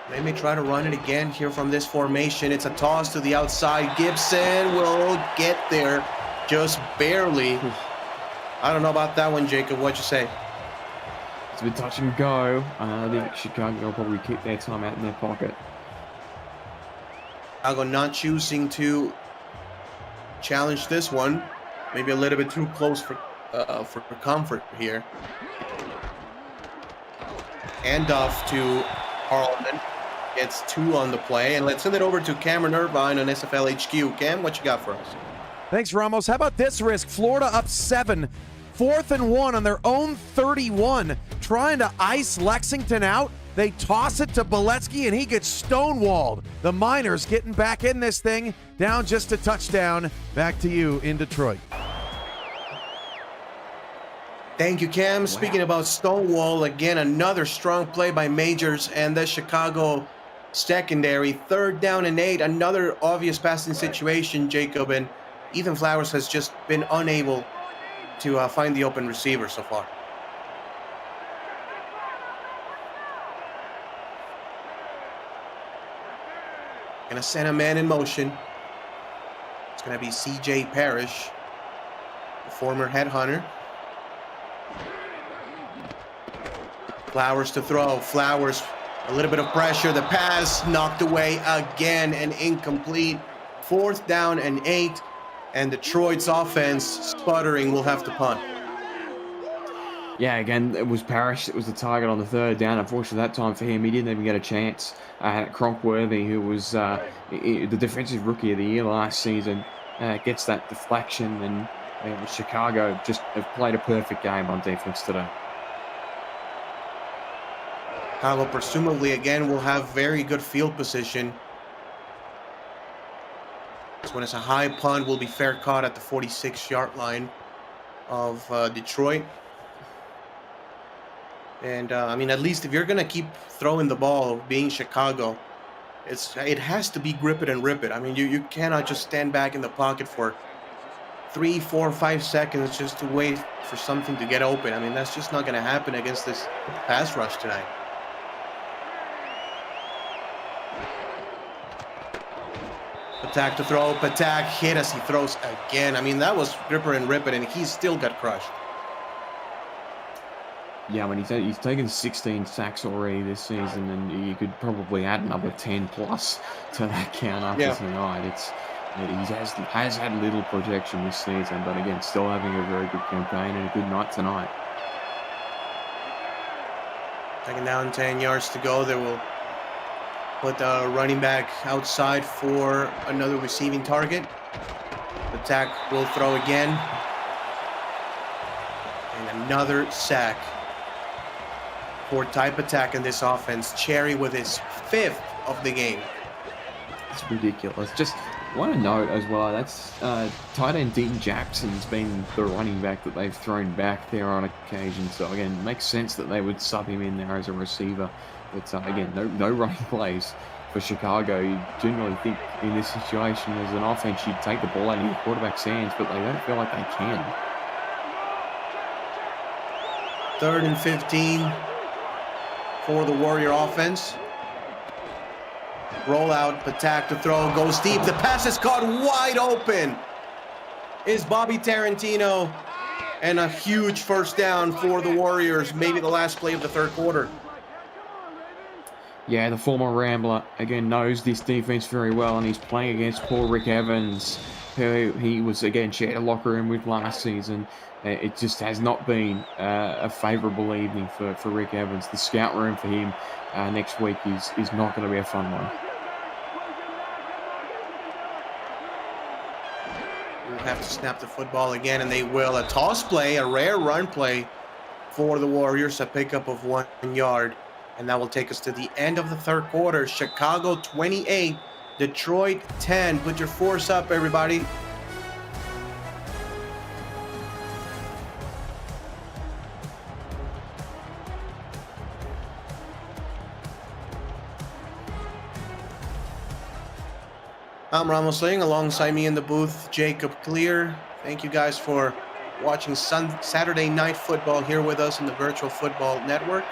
They may try to run it again here from this formation. It's a toss to the outside. Gibson will get there just barely. I don't know about that one, Jacob. What'd you say? It's a bit touch and go. I think Chicago will probably keep their time out in their pocket. Chicago not choosing to challenge this one. Maybe a little bit too close for comfort here. Handoff to Parliament. Gets 2 on the play. And let's send it over to Cameron Irvine on SFL HQ. Cam, what you got for us? Thanks, Ramos. How about this risk? Florida up 7. 4th and 1 on their own 31. Trying to ice Lexington out. They toss it to Boletsky, and he gets stonewalled. The Miners getting back in this thing. Down just a touchdown. Back to you in Detroit. Thank you, Cam. Wow. Speaking about Stonewall, again, another strong play by Majors and the Chicago secondary. 3rd down and 8. Another obvious passing situation, Jacob. And Ethan Flowers has just been unable to find the open receiver so far. Gonna send a man in motion. It's gonna be C.J. Parrish, the former headhunter. Flowers to throw. Flowers, a little bit of pressure. The pass knocked away again and incomplete. 4th down and 8. And Detroit's offense sputtering, will have to punt. Yeah, again, it was Parrish that was the target on the 3rd down. Unfortunately, that time for him, he didn't even get a chance. Cronkworthy, who was the defensive rookie of the year last season, gets that deflection, and Chicago just have played a perfect game on defense today. Chicago presumably, again, will have very good field position. So when it's a high punt, will be fair caught at the 46-yard line of Detroit. And, I mean, at least if you're going to keep throwing the ball, being Chicago, it has to be grip it and rip it. I mean, you cannot just stand back in the pocket for 3, 4, 5 seconds just to wait for something to get open. I mean, that's just not going to happen against this pass rush tonight. Patak to throw. Patak hit as he throws again. I mean, that was gripper and rip it, and he still got crushed. Yeah, when he's taken 16 sacks already this season, and you could probably add another 10 plus to that count after tonight. He has had little protection this season, but again, still having a very good campaign and a good night tonight. 2nd down, 10 yards to go. They will put the running back outside for another receiving target. Patak will throw again. And another sack for Ty Patak in this offense. Cherry with his 5th of the game. It's ridiculous. Just want to note as well, that's tight end Dean Jackson's been the running back that they've thrown back there on occasion. So again, it makes sense that they would sub him in there as a receiver. But again, no running plays for Chicago. You generally think in this situation as an offense, you'd take the ball out of your quarterback's hands, but they don't feel like they can. 3rd and 15 for the Warrior offense. Rollout, Patak to throw, goes deep. The pass is caught wide open. Is Bobby Tarantino, and a huge first down for the Warriors. Maybe the last play of the 3rd quarter. Yeah, the former Rambler, again, knows this defense very well, and he's playing against poor Rick Evans, who he was, again, shared a locker room with last season. It just has not been a favourable evening for Rick Evans. The scout room for him next week is not going to be a fun one. We'll have to snap the football again, and they will. A toss play, a rare run play for the Warriors, a pickup of 1 yard. And that will take us to the end of the 3rd quarter. Chicago 28, Detroit 10. Put your force up, everybody. I'm Ramos Ling, alongside me in the booth, Jacob Clear. Thank you guys for watching Saturday Night Football here with us in the Virtual Football Network.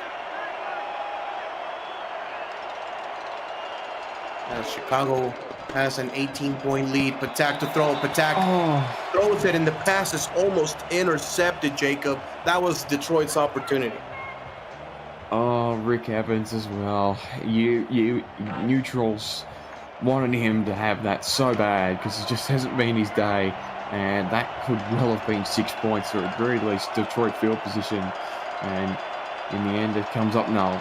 Chicago has an 18-point lead. Patak to throw. Patak throws it, and the pass is almost intercepted, Jacob. That was Detroit's opportunity. Oh, Rick Evans as well. You neutrals wanted him to have that so bad because it just hasn't been his day, and that could well have been 6 points, or at the very least Detroit field position, and in the end it comes up null.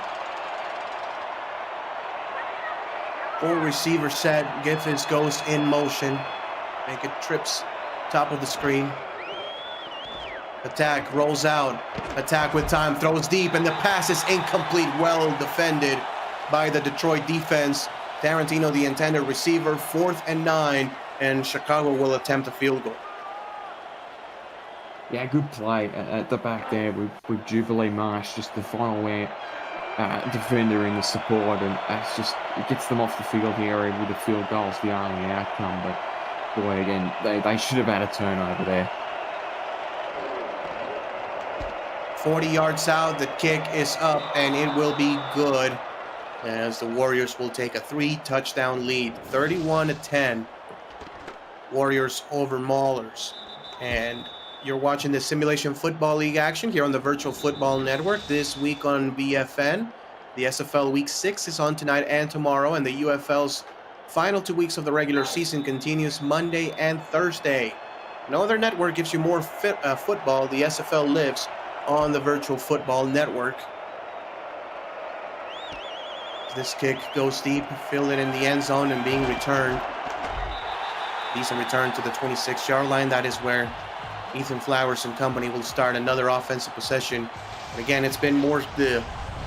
4 receiver set. Giffens goes in motion. Make it trips top of the screen. Attack rolls out. Attack with time, throws deep, and the pass is incomplete. Well defended by the Detroit defense. Tarantino, the intended receiver. 4th and 9, and Chicago will attempt a field goal. Yeah, good play at the back there with Jubilee Marsh, just the final defender in the support, and that's just, it gets them off the field here with the field goals, the only outcome. But boy, again, they should have had a turnover there. 40 yards out, the kick is up, and it will be good, as the Warriors will take a 3-touchdown lead, 31-10. Warriors over Maulers. And you're watching the Simulation Football League action here on the Virtual Football Network this week on VFN. The SFL Week 6 is on tonight and tomorrow, and the UFL's final 2 weeks of the regular season continues Monday and Thursday. No other network gives you more football. The SFL lives on the Virtual Football Network. This kick goes deep, fielded in the end zone and being returned. Decent return to the 26-yard line. That is where Ethan Flowers and company will start another offensive possession. And again, it's been more the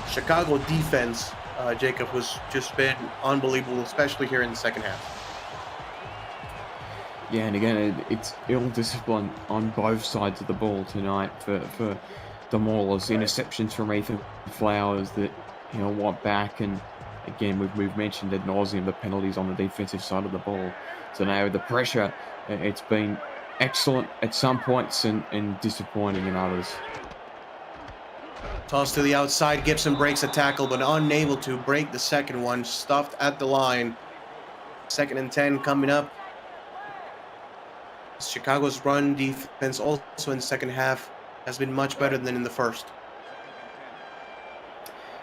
Chicago defense, Jacob, was just been unbelievable, especially here in the second half. Yeah, and again, it's ill discipline on both sides of the ball tonight for the Maulers. Interceptions from Ethan Flowers that, want back, and again, we've mentioned ad nauseum the penalties on the defensive side of the ball. So now the pressure, it's been excellent at some points and disappointing in others. Toss to the outside. Gibson breaks a tackle, but unable to break the second one. Stuffed at the line. 2nd and 10 coming up. Chicago's run defense also in the second half has been much better than in the first.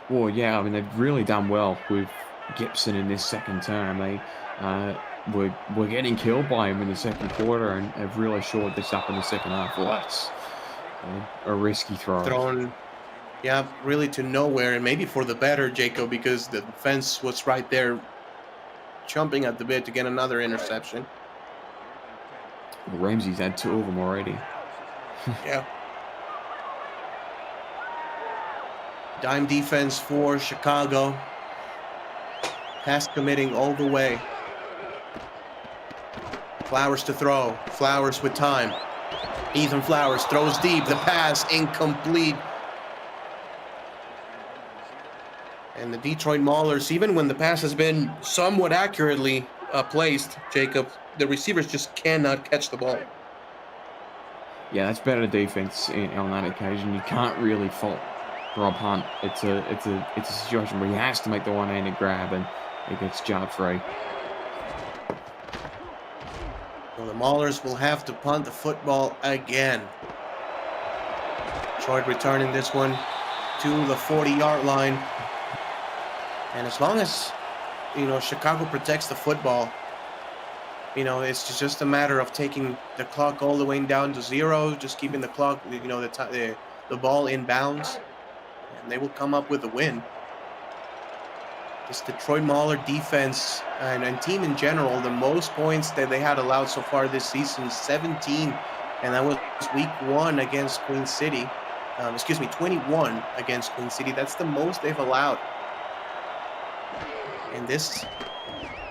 Well, yeah, I mean, they've really done well with Gibson in this second term. They were getting killed by him in the second quarter and have really shored this up in the second half. Well, that's a risky throw. Thrown, yeah, really to nowhere, and maybe for the better, Jacob, because the defense was right there chomping at the bit to get another interception. Well, Ramsey's had 2 of them already. Yeah. Dime defense for Chicago. Pass committing all the way. Flowers to throw. Flowers with time. Ethan Flowers throws deep. The pass incomplete. And the Detroit Maulers, even when the pass has been somewhat accurately placed, Jacob, the receivers just cannot catch the ball. Yeah, that's better defense on that occasion. You can't really fault Rob Hunt. It's a situation where he has to make the one-handed grab, and it gets jarred free. Well, the Maulers will have to punt the football again. Detroit returning this one to the 40-yard line. And as long as, Chicago protects the football, it's just a matter of taking the clock all the way down to 0, just keeping the clock, the ball in bounds, and they will come up with a win. This Detroit Mauler defense and team in general, the most points that they had allowed so far this season, 17, and that was week 1 against Queen City. 21 against Queen City. That's the most they've allowed. And this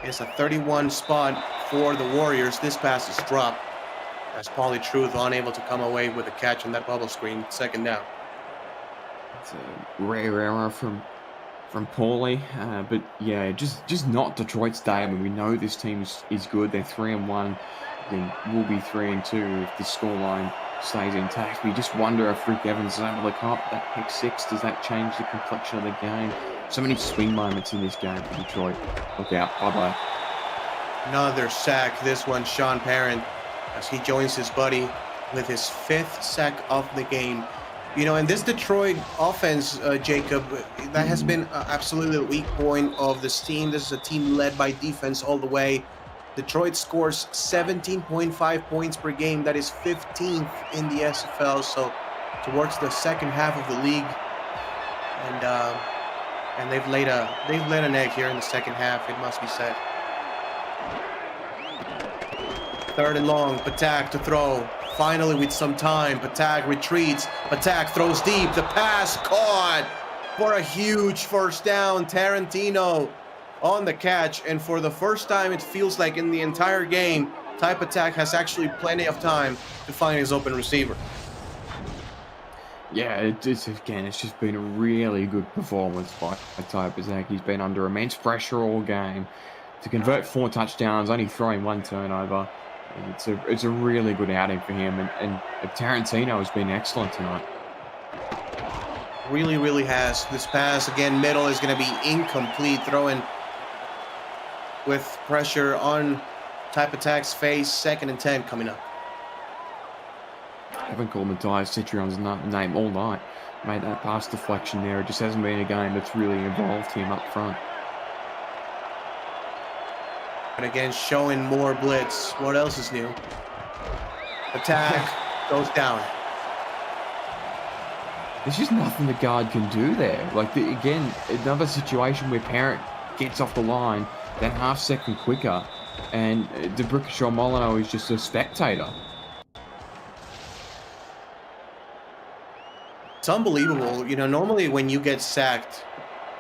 is a 31 spot for the Warriors. This pass is dropped as Pauly Truth unable to come away with a catch on that bubble screen. Second down. It's a rare error from Pauly, but yeah, just not Detroit's day. I mean, we know this team is good. They're 3-1. They will be 3-2 if the scoreline stays intact. We just wonder if Rick Evans is able to come up with that pick 6. Does that change the complexion of the game? So many swing moments in this game for Detroit. Look out. Bye-bye. Another sack. This one, Sean Parent, as he joins his buddy with his 5th sack of the game. And this Detroit offense, Jacob, that has been absolutely the weak point of this team. This is a team led by defense all the way. Detroit scores 17.5 points per game. That is 15th in the SFL, so towards the second half of the league. And they've laid an egg here in the second half, it must be said. 3rd and long, Patak to throw. Finally, with some time, Patak retreats. Patak throws deep. The pass caught for a huge first down. Tarantino on the catch. And for the first time, it feels like in the entire game, Ty Patak has actually plenty of time to find his open receiver. Yeah, it's just been a really good performance by Ty Patak. He's been under immense pressure all game. To convert 4 touchdowns, only throwing 1 turnover. It's a really good outing for him, and Tarantino has been excellent tonight. Really, really has. This pass, again, middle is going to be incomplete, throwing with pressure on Ty Patak's face. 2nd and 10 coming up. I haven't called Matthias Citron's name all night. Made that pass deflection there. It just hasn't been a game that's really involved him up front. And again, showing more blitz. What else is new? Attack goes down. There's just nothing the guard can do there. Again, another situation where Parent gets off the line, then half-second quicker, and DeBrickashaw Molyneux is just a spectator. It's unbelievable. Normally when you get sacked,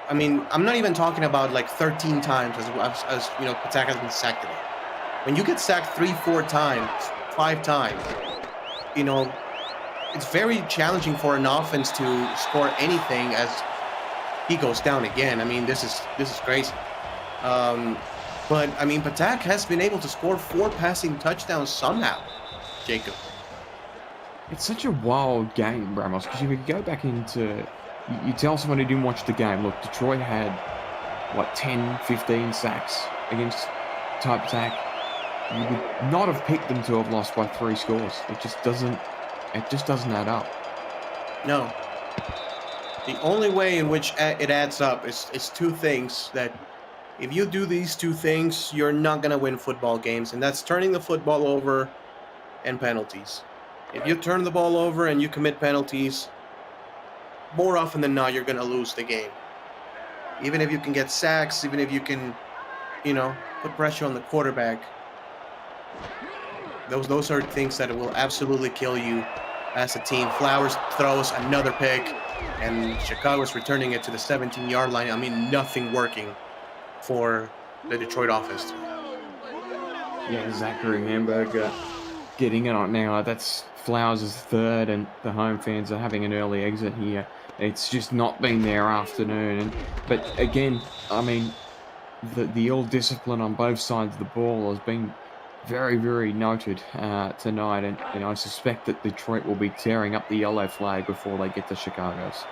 I mean, I'm not even talking about like 13 times as Patak has been sacked today. When you get sacked 3-4 times, 5 times, it's very challenging for an offense to score anything as he goes down again. I mean, this is crazy. But I mean, Patak has been able to score 4 passing touchdowns somehow, Jacob. It's such a wild game, Ramos, because if you go back into... You tell someone who didn't watch the game, look, Detroit had, 10, 15 sacks against Ty Patak. You would not have picked them to have lost by 3 scores. It just doesn't add up. No. The only way in which it adds up is 2 things that if you do these 2 things, you're not going to win football games, and that's turning the football over and penalties. If you turn the ball over and you commit penalties, more often than not, you're going to lose the game. Even if you can get sacks, even if you can, put pressure on the quarterback, those are things that will absolutely kill you as a team. Flowers throws another pick, and Chicago's returning it to the 17-yard line. I mean, nothing working for the Detroit offense. Yeah, Zachary Hamburger getting it on now. That's Flowers' third, and the home fans are having an early exit here. It's just not been their afternoon. But again, I mean, the ill discipline on both sides of the ball has been very, very noted tonight, and I suspect that Detroit will be tearing up the yellow flag before they get to Chicago's.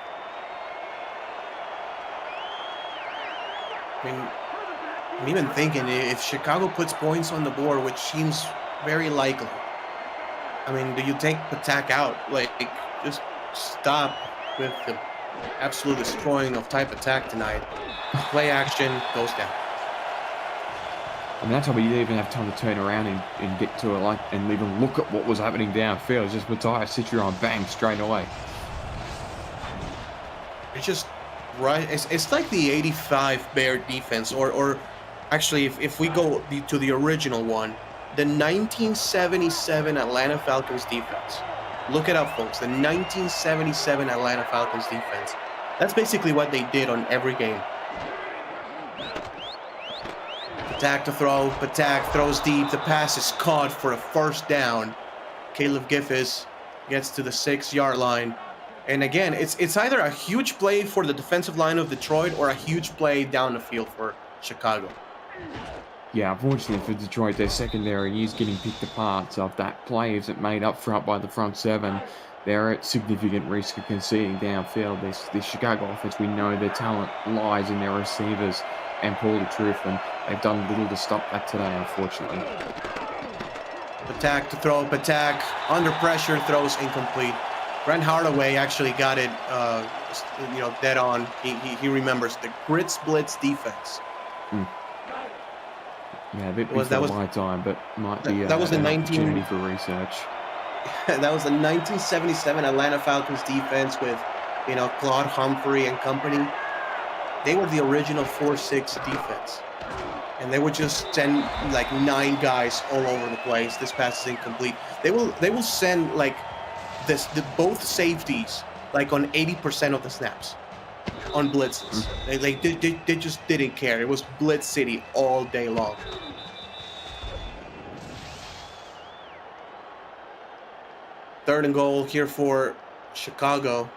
I mean, I'm even thinking if Chicago puts points on the board, which seems very likely. I mean, do you take Patak out? Like, just stop with the absolute destroying of type attack tonight. Play action goes down. And that's how we didn't even have time to turn around and get to it, and even look at what was happening downfield. It's just Matthias Citrion, bang, straight away. It's just right. It's like the '85 Bear defense, or actually, if we go to the original one, the 1977 Atlanta Falcons defense. Look it up, folks. The 1977 Atlanta Falcons defense. That's basically what they did on every game. Patak to throw. Patak throws deep. The pass is caught for a first down. Caleb Giffis gets to the 6-yard line. And again, it's either a huge play for the defensive line of Detroit or a huge play down the field for Chicago. Yeah, unfortunately for Detroit, their secondary is getting picked apart. So if that play isn't made up front by the front seven, they're at significant risk of conceding downfield. This Chicago offense, we know their talent lies in their receivers and Paul Truth, and they've done little to stop that today, unfortunately. Patak to throw. Patak under pressure, throws incomplete. Brent Hardaway actually got it, dead on. He remembers the grits blitz defense. Yeah, a bit before my time, but might be that was the an opportunity for research. That was the 1977 Atlanta Falcons defense with, Claude Humphrey and company. They were the original 4-6 defense, and they would just send like 9 guys all over the place. This pass is incomplete. They will send like both safeties like on 80% of the snaps on blitzes. They just didn't care. It was blitz city all day long. Third and goal here for Chicago.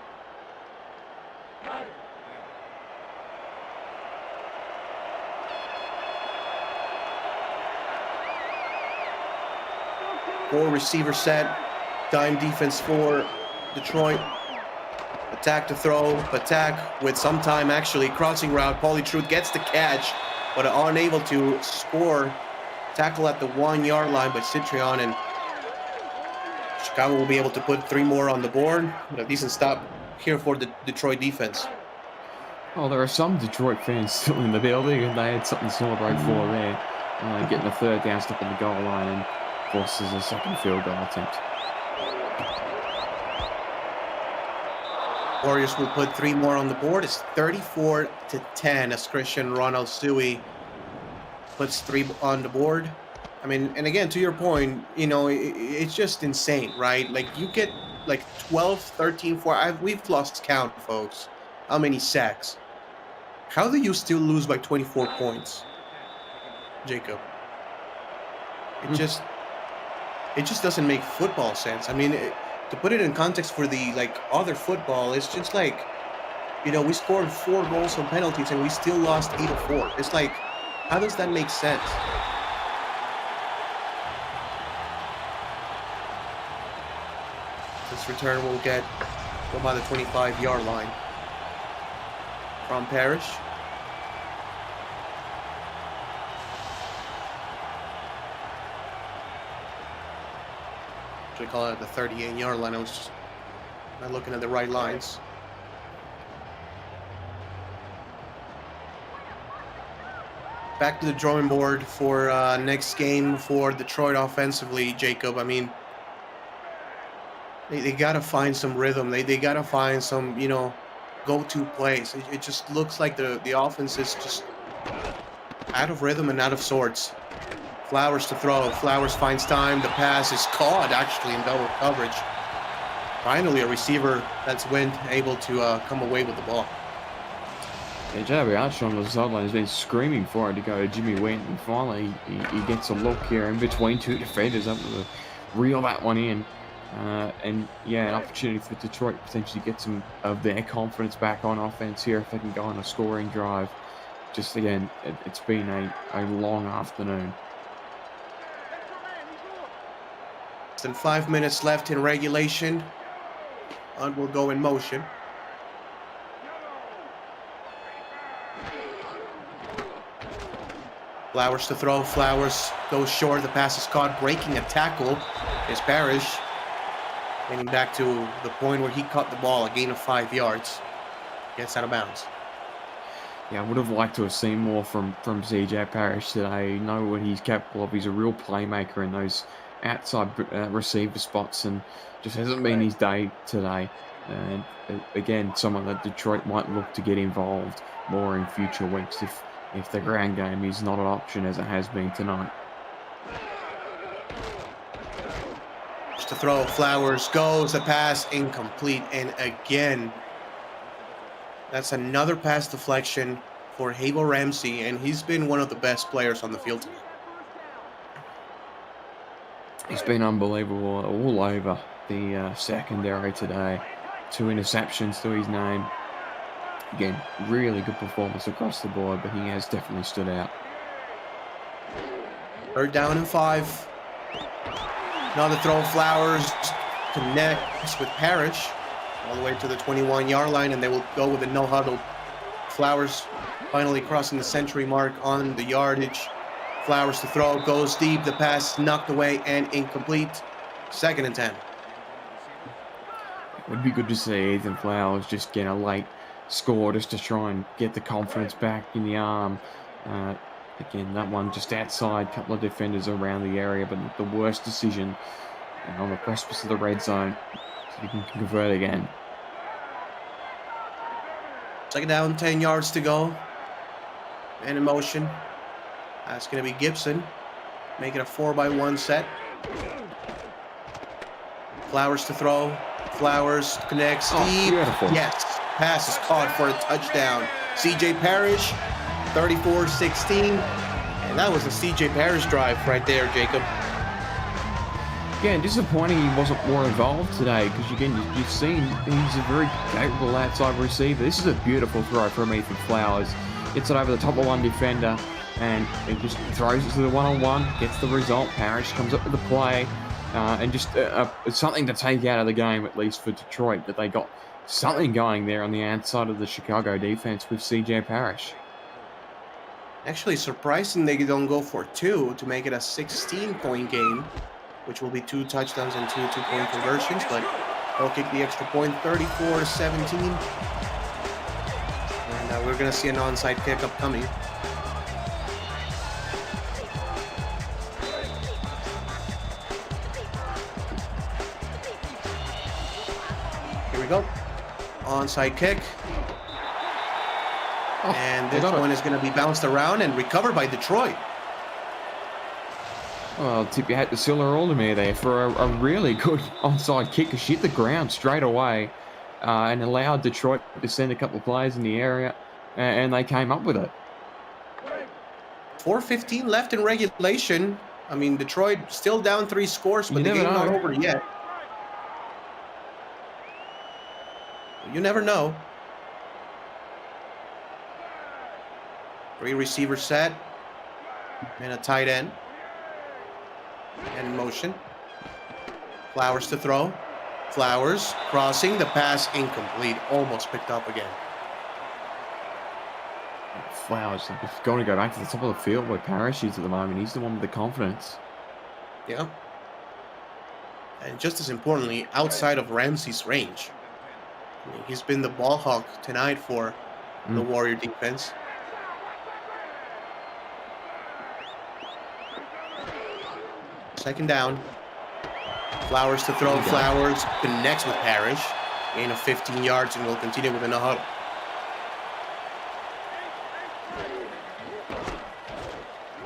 Four receiver set. Dime defense for Detroit. Attack to throw. Attack with some time actually. Crossing route. Paulie Truth gets the catch, but unable to score. Tackle at the 1-yard line by Citrion, and Chicago will be able to put 3 more on the board. But a decent stop here for the Detroit defense. Oh, there are some Detroit fans still in the building, and they had something to celebrate for there. Getting a third down stop on the goal line and forces a second field goal attempt. Warriors will put 3 more on the board. It's 34-10 as Christian Ronald Suey puts 3 on the board. I mean, and again, to your point, it's just insane, right? Like, you get like 12, 13, 4. We've lost count, folks. How many sacks? How do you still lose by 24 points, Jacob? It just doesn't make football sense. I mean, to put it in context for the other football, it's just like, we scored 4 goals on penalties and we still lost 8 of 4. It's like, how does that make sense? This return will go by the 25-yard line from Parrish. We call it the 38-yard line. I was just not looking at the right lines. Back to the drawing board for next game for Detroit offensively, Jacob. I mean, they got to find some rhythm. They got to find some, go-to plays. It just looks like the offense is just out of rhythm and out of sorts. Flowers to throw. Flowers finds time. The pass is caught, actually, in double coverage. Finally, a receiver that's able to come away with the ball. Yeah, JB Archer on the sideline has been screaming for it to go to Jimmy Went, and finally he gets a look here in between two defenders, able to reel that one in. And yeah, an opportunity for Detroit to potentially get some of their confidence back on offense here if they can go on a scoring drive. Just again, it's been a long afternoon. Less than 5 minutes left in regulation. And we'll go in motion. Flowers to throw. Flowers goes short. The pass is caught. Breaking a tackle is Parrish. Getting back to the point where he caught the ball, a gain of 5 yards. Gets out of bounds. Yeah, I would have liked to have seen more from CJ Parrish today. You know what he's capable of. He's a real playmaker in those outside receiver spots, and just hasn't been his day today. And again, someone that Detroit might look to get involved more in future weeks if the ground game is not an option as it has been tonight. Just to throw. Flowers goes. The pass incomplete. And again, that's another pass deflection for Habo Ramsey, and he's been one of the best players on the field tonight. He's been unbelievable all over the secondary today. 2 interceptions to his name. Again, really good performance across the board, but he has definitely stood out. 3rd down and 5. Another throw. Flowers connects with Parrish all the way to the 21-yard line, and they will go with a no huddle. Flowers finally crossing the century mark on the yardage. Flowers to throw, goes deep. The pass knocked away and incomplete. 2nd and 10. It would be good to see Ethan Flowers just get a late score just to try and get the confidence back in the arm. Again, that one just outside, couple of defenders around the area, but the worst decision on the precipice of the red zone. So you can convert again. 2nd down, 10 yards to go. And in motion. That's going to be Gibson. Make it a 4-by-1 set. Flowers to throw. Flowers connects deep. Beautiful. Yes. Pass is caught for a touchdown. CJ Parrish, 34-16. And that was a CJ Parrish drive right there, Jacob. Again, disappointing he wasn't more involved today because, again, you've seen he's a very capable outside receiver. This is a beautiful throw from Ethan Flowers. Gets it over the top of one defender and it just throws it to the one-on-one, gets the result. Parrish comes up with the play and just something to take out of the game, at least for Detroit, that they got something going there on the outside of the Chicago defense with CJ Parrish. Actually, surprising they don't go for 2 to make it a 16-point game, which will be 2 touchdowns and 2 two-point conversions, but they'll kick the extra point, 34-17. And we're going to see an onside kick upcoming. Here we go. Onside kick. And this one is going to be bounced around and recovered by Detroit. Well, tip your hat to Silla Aldermere there for a really good onside kick. She hit the ground straight away and allowed Detroit to send a couple of players in the area, and they came up with it. 4:15 left in regulation. I mean, Detroit still down 3 scores, but the game's not over yet. You never know. 3 receiver set and a tight end. And in motion. Flowers to throw. Flowers crossing. The pass incomplete. Almost picked up again. Flowers is going to go back to the top of the field where Parrish is at the moment. He's the one with the confidence. Yeah. And just as importantly, outside of Ramsey's range. I mean, he's been the ball hawk tonight for the Warrior defense. Second down. Flowers to throw. Flowers connects with Parrish. Gain of 15 yards and will continue with a huddle.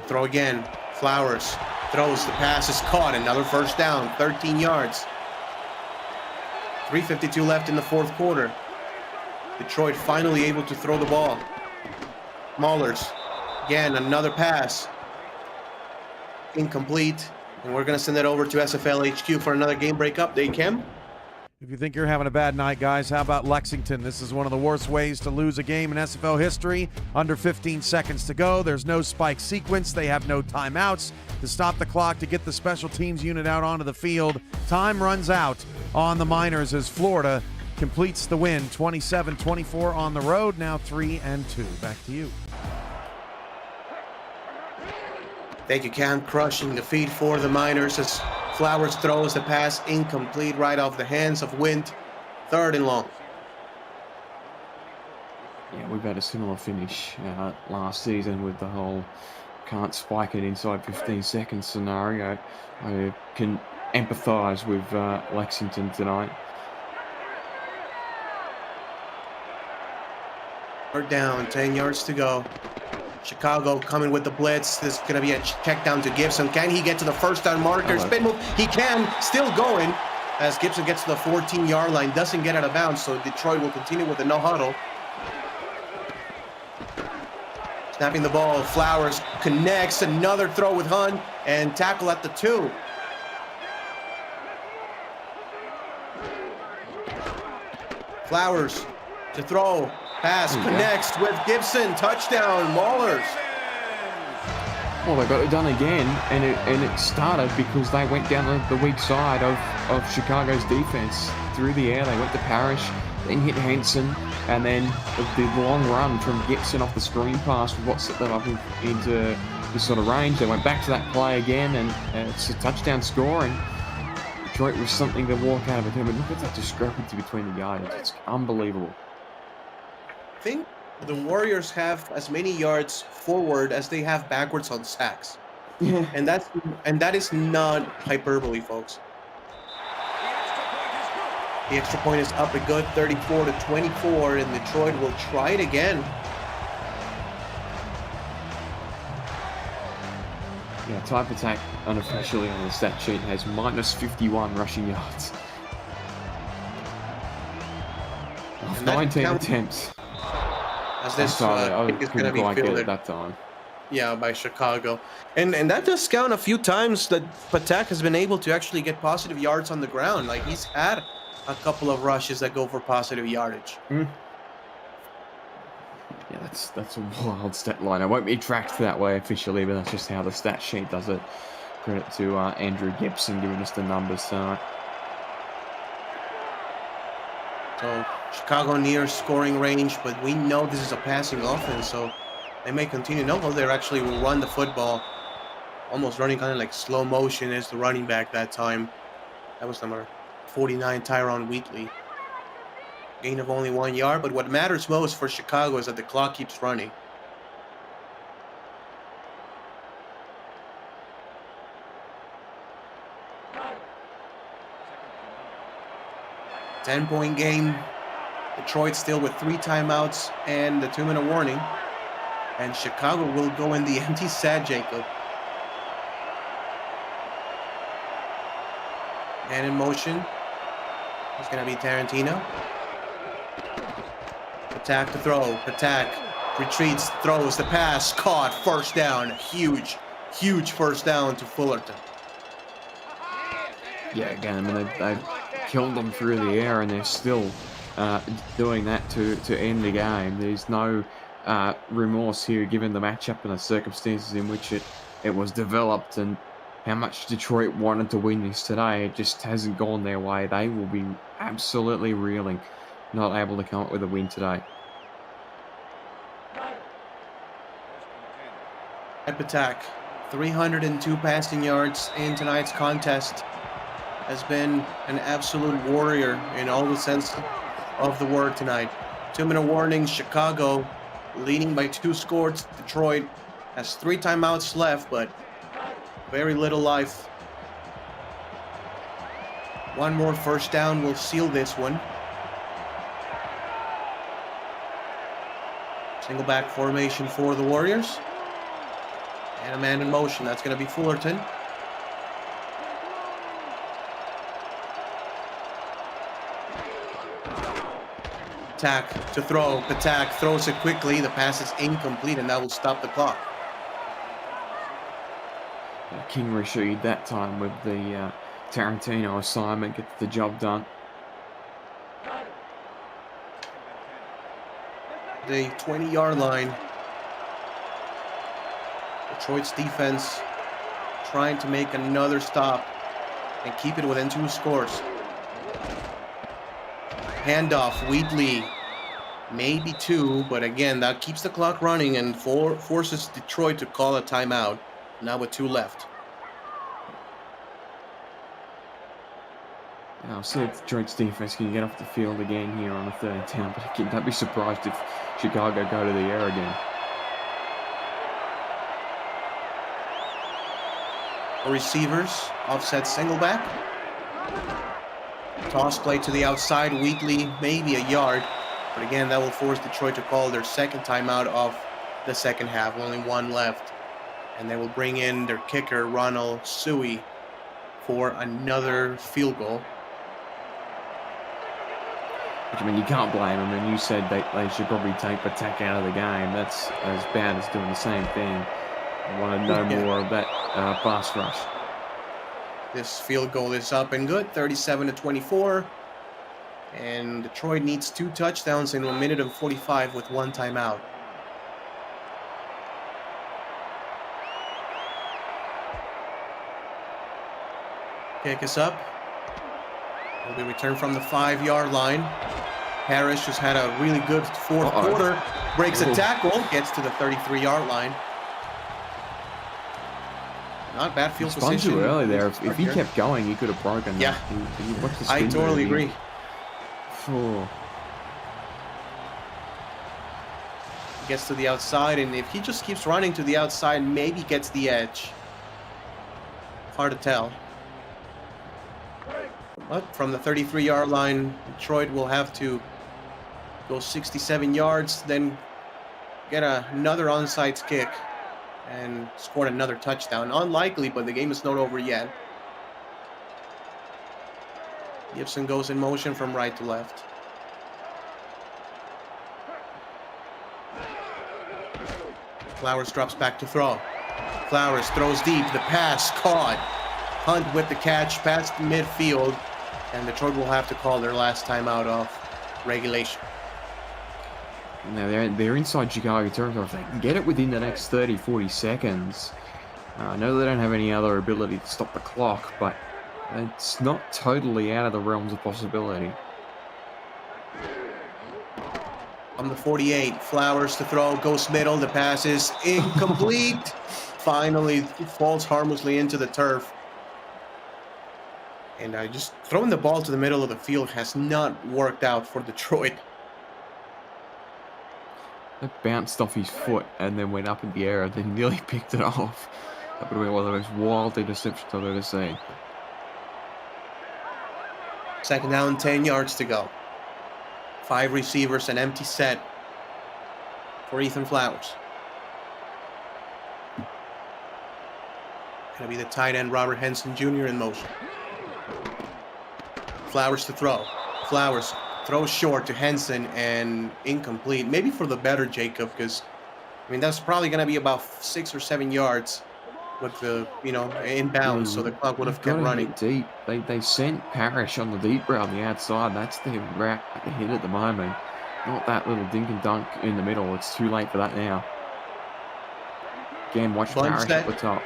Throw again. Flowers throws. The pass is caught. Another first down. 13 yards. 3:52 left in the 4th quarter. Detroit finally able to throw the ball. Maulers. Again, another pass. Incomplete. And we're going to send it over to SFL HQ for another game break update, Kim. If you think you're having a bad night, guys, how about Lexington? This is one of the worst ways to lose a game in SFL history. Under 15 seconds to go. There's no spike sequence. They have no timeouts to stop the clock to get the special teams unit out onto the field. Time runs out on the Miners as Florida completes the win. 27-24 on the road. Now 3-2. Back to you. Thank you, Cam. Crushing the feed for the Miners as Flowers throws the pass incomplete right off the hands of Wint. 3rd and long. Yeah, we've had a similar finish last season with the whole can't spike it inside 15 seconds scenario. I can empathise with Lexington tonight. 3rd down, 10 yards to go. Chicago coming with the blitz. This is going to be a check down to Gibson. Can he get to the first down marker? Spin move. He can. Still going as Gibson gets to the 14-yard line. Doesn't get out of bounds, so Detroit will continue with the no huddle. Snapping the ball. Flowers connects. Another throw with Hunt and tackle at the 2. Flowers to throw. Pass connects with Gibson. Touchdown, Maulers. Well, they got it done again, and it started because they went down the weak side of Chicago's defense. Through the air, they went to Parrish, then hit Henson, and then the long run from Gibson off the screen pass was what set them up into this sort of range. They went back to that play again, and it's a touchdown score, and Detroit was something to walk out of it. But look at that discrepancy between the yardage. It's unbelievable. I think the Warriors have as many yards forward as they have backwards on sacks. Yeah. And that is not hyperbole, folks. The extra point is up a good 34-24, and Detroit will try it again. Yeah, type attack unofficially on the stat sheet has minus 51 rushing yards. Of 19 attempts. As this I kick is going to couldn't be quite get it fielded. that time. Yeah, by Chicago. And that does count a few times that Patak has been able to actually get positive yards on the ground. Like, he's had a couple of rushes that go for positive yardage. Yeah, that's a wild stat line. I won't be tracked that way officially, but that's just how the stat sheet does it. Credit to Andrew Gibson giving us the numbers tonight. So Chicago near scoring range, but we know this is a passing offense, so they may continue. No, they actually will run the football. Almost running kind of like slow motion as the running back that time. That was number 49, Tyron Wheatley. Gain of only 1 yard, but what matters most for Chicago is that the clock keeps running. Ten-point game. Detroit still with 3 timeouts and the 2-minute warning. And Chicago will go in the empty set, Jacob. And in motion, it's going to be Tarantino. Patak to throw. Patak retreats, throws the pass, caught, first down. Huge first down to Fullerton. Yeah, again, I mean, they've killed them through the air, and they're still doing that to end the game. There's no remorse here, given the matchup and the circumstances in which it was developed, and how much Detroit wanted to win this today. It just hasn't gone their way. They will be absolutely reeling, not able to come up with a win today. Patak, 302 passing yards in tonight's contest. Has been an absolute warrior in all the sense of the word tonight. 2-minute warning, Chicago leading by 2 scores. Detroit has 3 timeouts left, but very little life. One more first down will seal this one. Single back formation for the Warriors. And a man in motion. That's going to be Fullerton. Patak to throw. Patak throws it quickly. The pass is incomplete, and that will stop the clock. King Rashid that time with the Tarantino assignment gets the job done. The 20-yard line. Detroit's defense trying to make another stop and keep it within 2 scores. Handoff, Wheatley, maybe 2, but again, that keeps the clock running and forces Detroit to call a timeout. Now with 2 left. I'll see if Detroit's defense can get off the field again here on the 3rd down, but again, don't be surprised if Chicago go to the air again. Receivers, offset single back. Toss play to the outside, Wheatley, maybe a yard. But again, that will force Detroit to call their 2nd timeout of the 2nd half. Only 1 left. And they will bring in their kicker, Ronald Suey, for another field goal. Which, I mean, you can't blame them. And you said they should probably take Patak out of the game. That's as bad as doing the same thing. I want to know more of that pass rush. This field goal is up and good, 37-24. And Detroit needs 2 touchdowns in 1 minute and 45 with 1 timeout. Kick is up. Will be returned from the 5-yard line. Parrish has had a really good 4th quarter. Breaks a tackle, gets to the 33-yard line. Not bad field Spun position. too early there. If he kept going, he could have broken. Yeah, that. I totally agree. Oh. Gets to the outside, and if he just keeps running to the outside, maybe gets the edge. Hard to tell. But from the 33-yard line, Detroit will have to go 67 yards, then get another onside kick and score another touchdown. Unlikely, but the game is not over yet. Gibson goes in motion from right to left. Flowers drops back to throw. Flowers throws deep. The pass caught. Hunt with the catch past midfield. And Detroit will have to call their last timeout of regulation. Now they're inside Chicago territory. If they can get it within the next 30, 40 seconds. I know they don't have any other ability to stop the clock, but it's not totally out of the realms of possibility. On the 48, Flowers to throw, goes middle, the pass is incomplete. Finally falls harmlessly into the turf. And just throwing the ball to the middle of the field has not worked out for Detroit. It bounced off his foot and then went up in the air and then nearly picked it off. That would have been one of the most wild interceptions I've ever seen. 2nd down, 10 yards to go. 5 receivers, an empty set for Ethan Flowers. Gonna be the tight end Robert Henson Jr. in motion. Flowers to throw. Flowers throws short to Henson and incomplete. Maybe for the better, Jacob, because I mean that's probably gonna be about 6 or 7 yards with the inbounds, so the clock would have kept running. Deep. They sent Parrish on the deep route on the outside. That's the route to hit at the moment. Not that little dink and dunk in the middle. It's too late for that now. Again, watch Bunch Parrish set. at the top.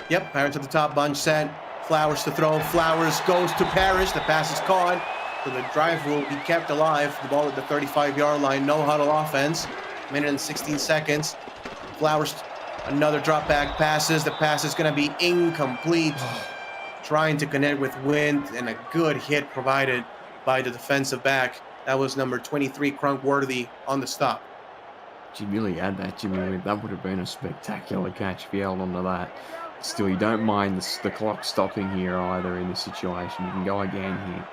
Yep, Parrish at the top, bunch set. Flowers to throw. Flowers goes to Parrish. The pass is caught. So the drive will be kept alive. The ball at the 35-yard line. No huddle offense. Minute and 16 seconds. Flowers, another drop back passes. The pass is going to be incomplete. Trying to connect with wind, and a good hit provided by the defensive back. That was number 23, Crunkworthy, on the stop. She really had that, Jimmy. That would have been a spectacular catch if you held onto that. Still, you don't mind the clock stopping here either in this situation. You can go again here.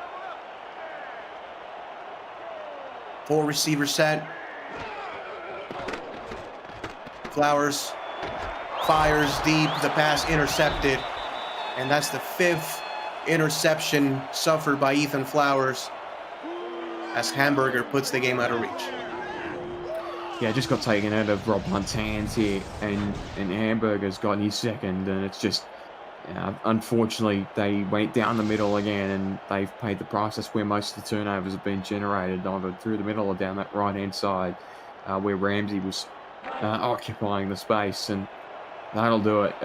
4 receiver set. Flowers fires deep. The pass intercepted. And that's the 5th interception suffered by Ethan Flowers. as Hamburger puts the game out of reach. Yeah, just got taken out of Rob Hunt's hands here, and Hamburger's got his second, and it's just, unfortunately, they went down the middle again, and they've paid the price. That's where most of the turnovers have been generated, either through the middle or down that right-hand side, where Ramsey was occupying the space, and that'll do it.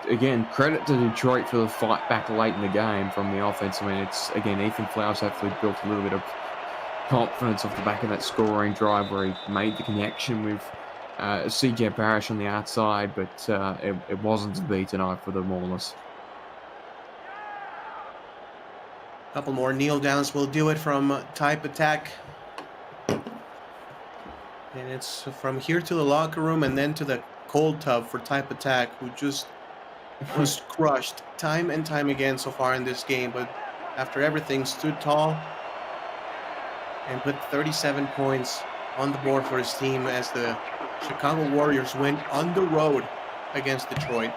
Again, credit to Detroit for the fight back late in the game from the offense. I mean, it's, again, Ethan Flowers hopefully built a little bit of confidence off the back of that scoring drive where he made the connection with CJ Parrish on the outside, but it wasn't to be tonight for the Maulers. Couple more kneel downs will do it from Type Attack. And it's from here to the locker room and then to the cold tub for Type Attack, who just was crushed time and time again so far in this game. But after everything, stood tall and put 37 points on the board for his team as the Chicago Warriors win on the road against Detroit.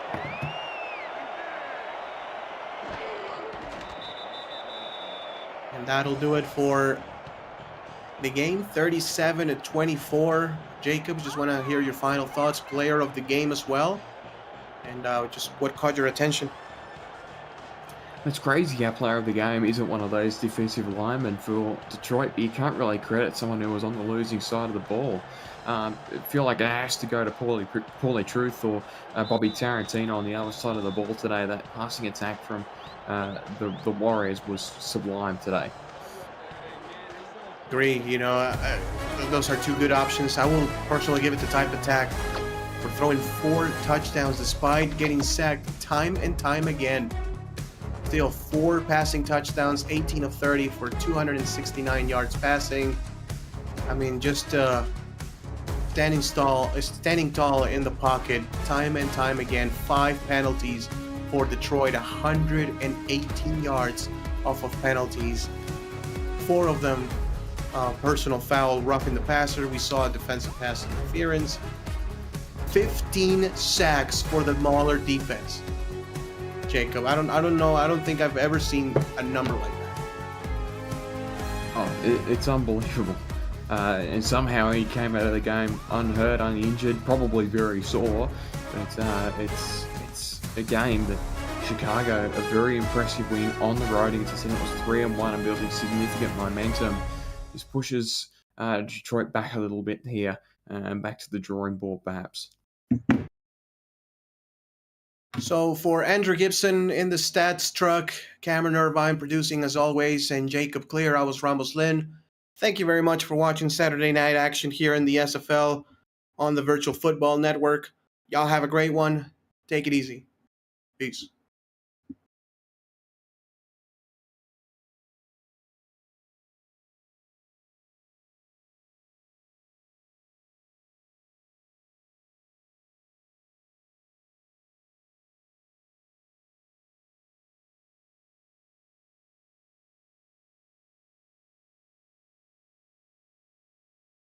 And that'll do it for the game, 37-24. Jacob, just want to hear your final thoughts. Player of the game as well. And just what caught your attention? It's crazy how player of the game isn't one of those defensive linemen for Detroit, but you can't really credit someone who was on the losing side of the ball. I feel like it has to go to Paulie Truth or Bobby Tarantino on the other side of the ball today. That passing attack from the Warriors was sublime today. Agree. Those are two good options. I will personally give it to Type Attack for throwing 4 touchdowns despite getting sacked time and time again. Still 4 passing touchdowns, 18 of 30 for 269 yards passing. I mean, just standing tall in the pocket time and time again. 5 penalties for Detroit, 118 yards off of penalties. 4 of them personal foul, roughing the passer. We saw a defensive pass interference. 15 sacks for the Mauler defense. Jacob, I don't know. I don't think I've ever seen a number like that. Oh, it's unbelievable. And somehow he came out of the game unhurt, uninjured, probably very sore. But it's a game that Chicago, a very impressive win on the road against a team that was 3-1 and building significant momentum. This pushes Detroit back a little bit here and back to the drawing board, perhaps. So for Andrew Gibson in the stats truck, Cameron Irvine producing as always, and Jacob Clear, I was Ramos Lynn. Thank you very much for watching Saturday Night Action here in the SFL on the Virtual Football Network. Y'all have a great one. Take it easy. Peace.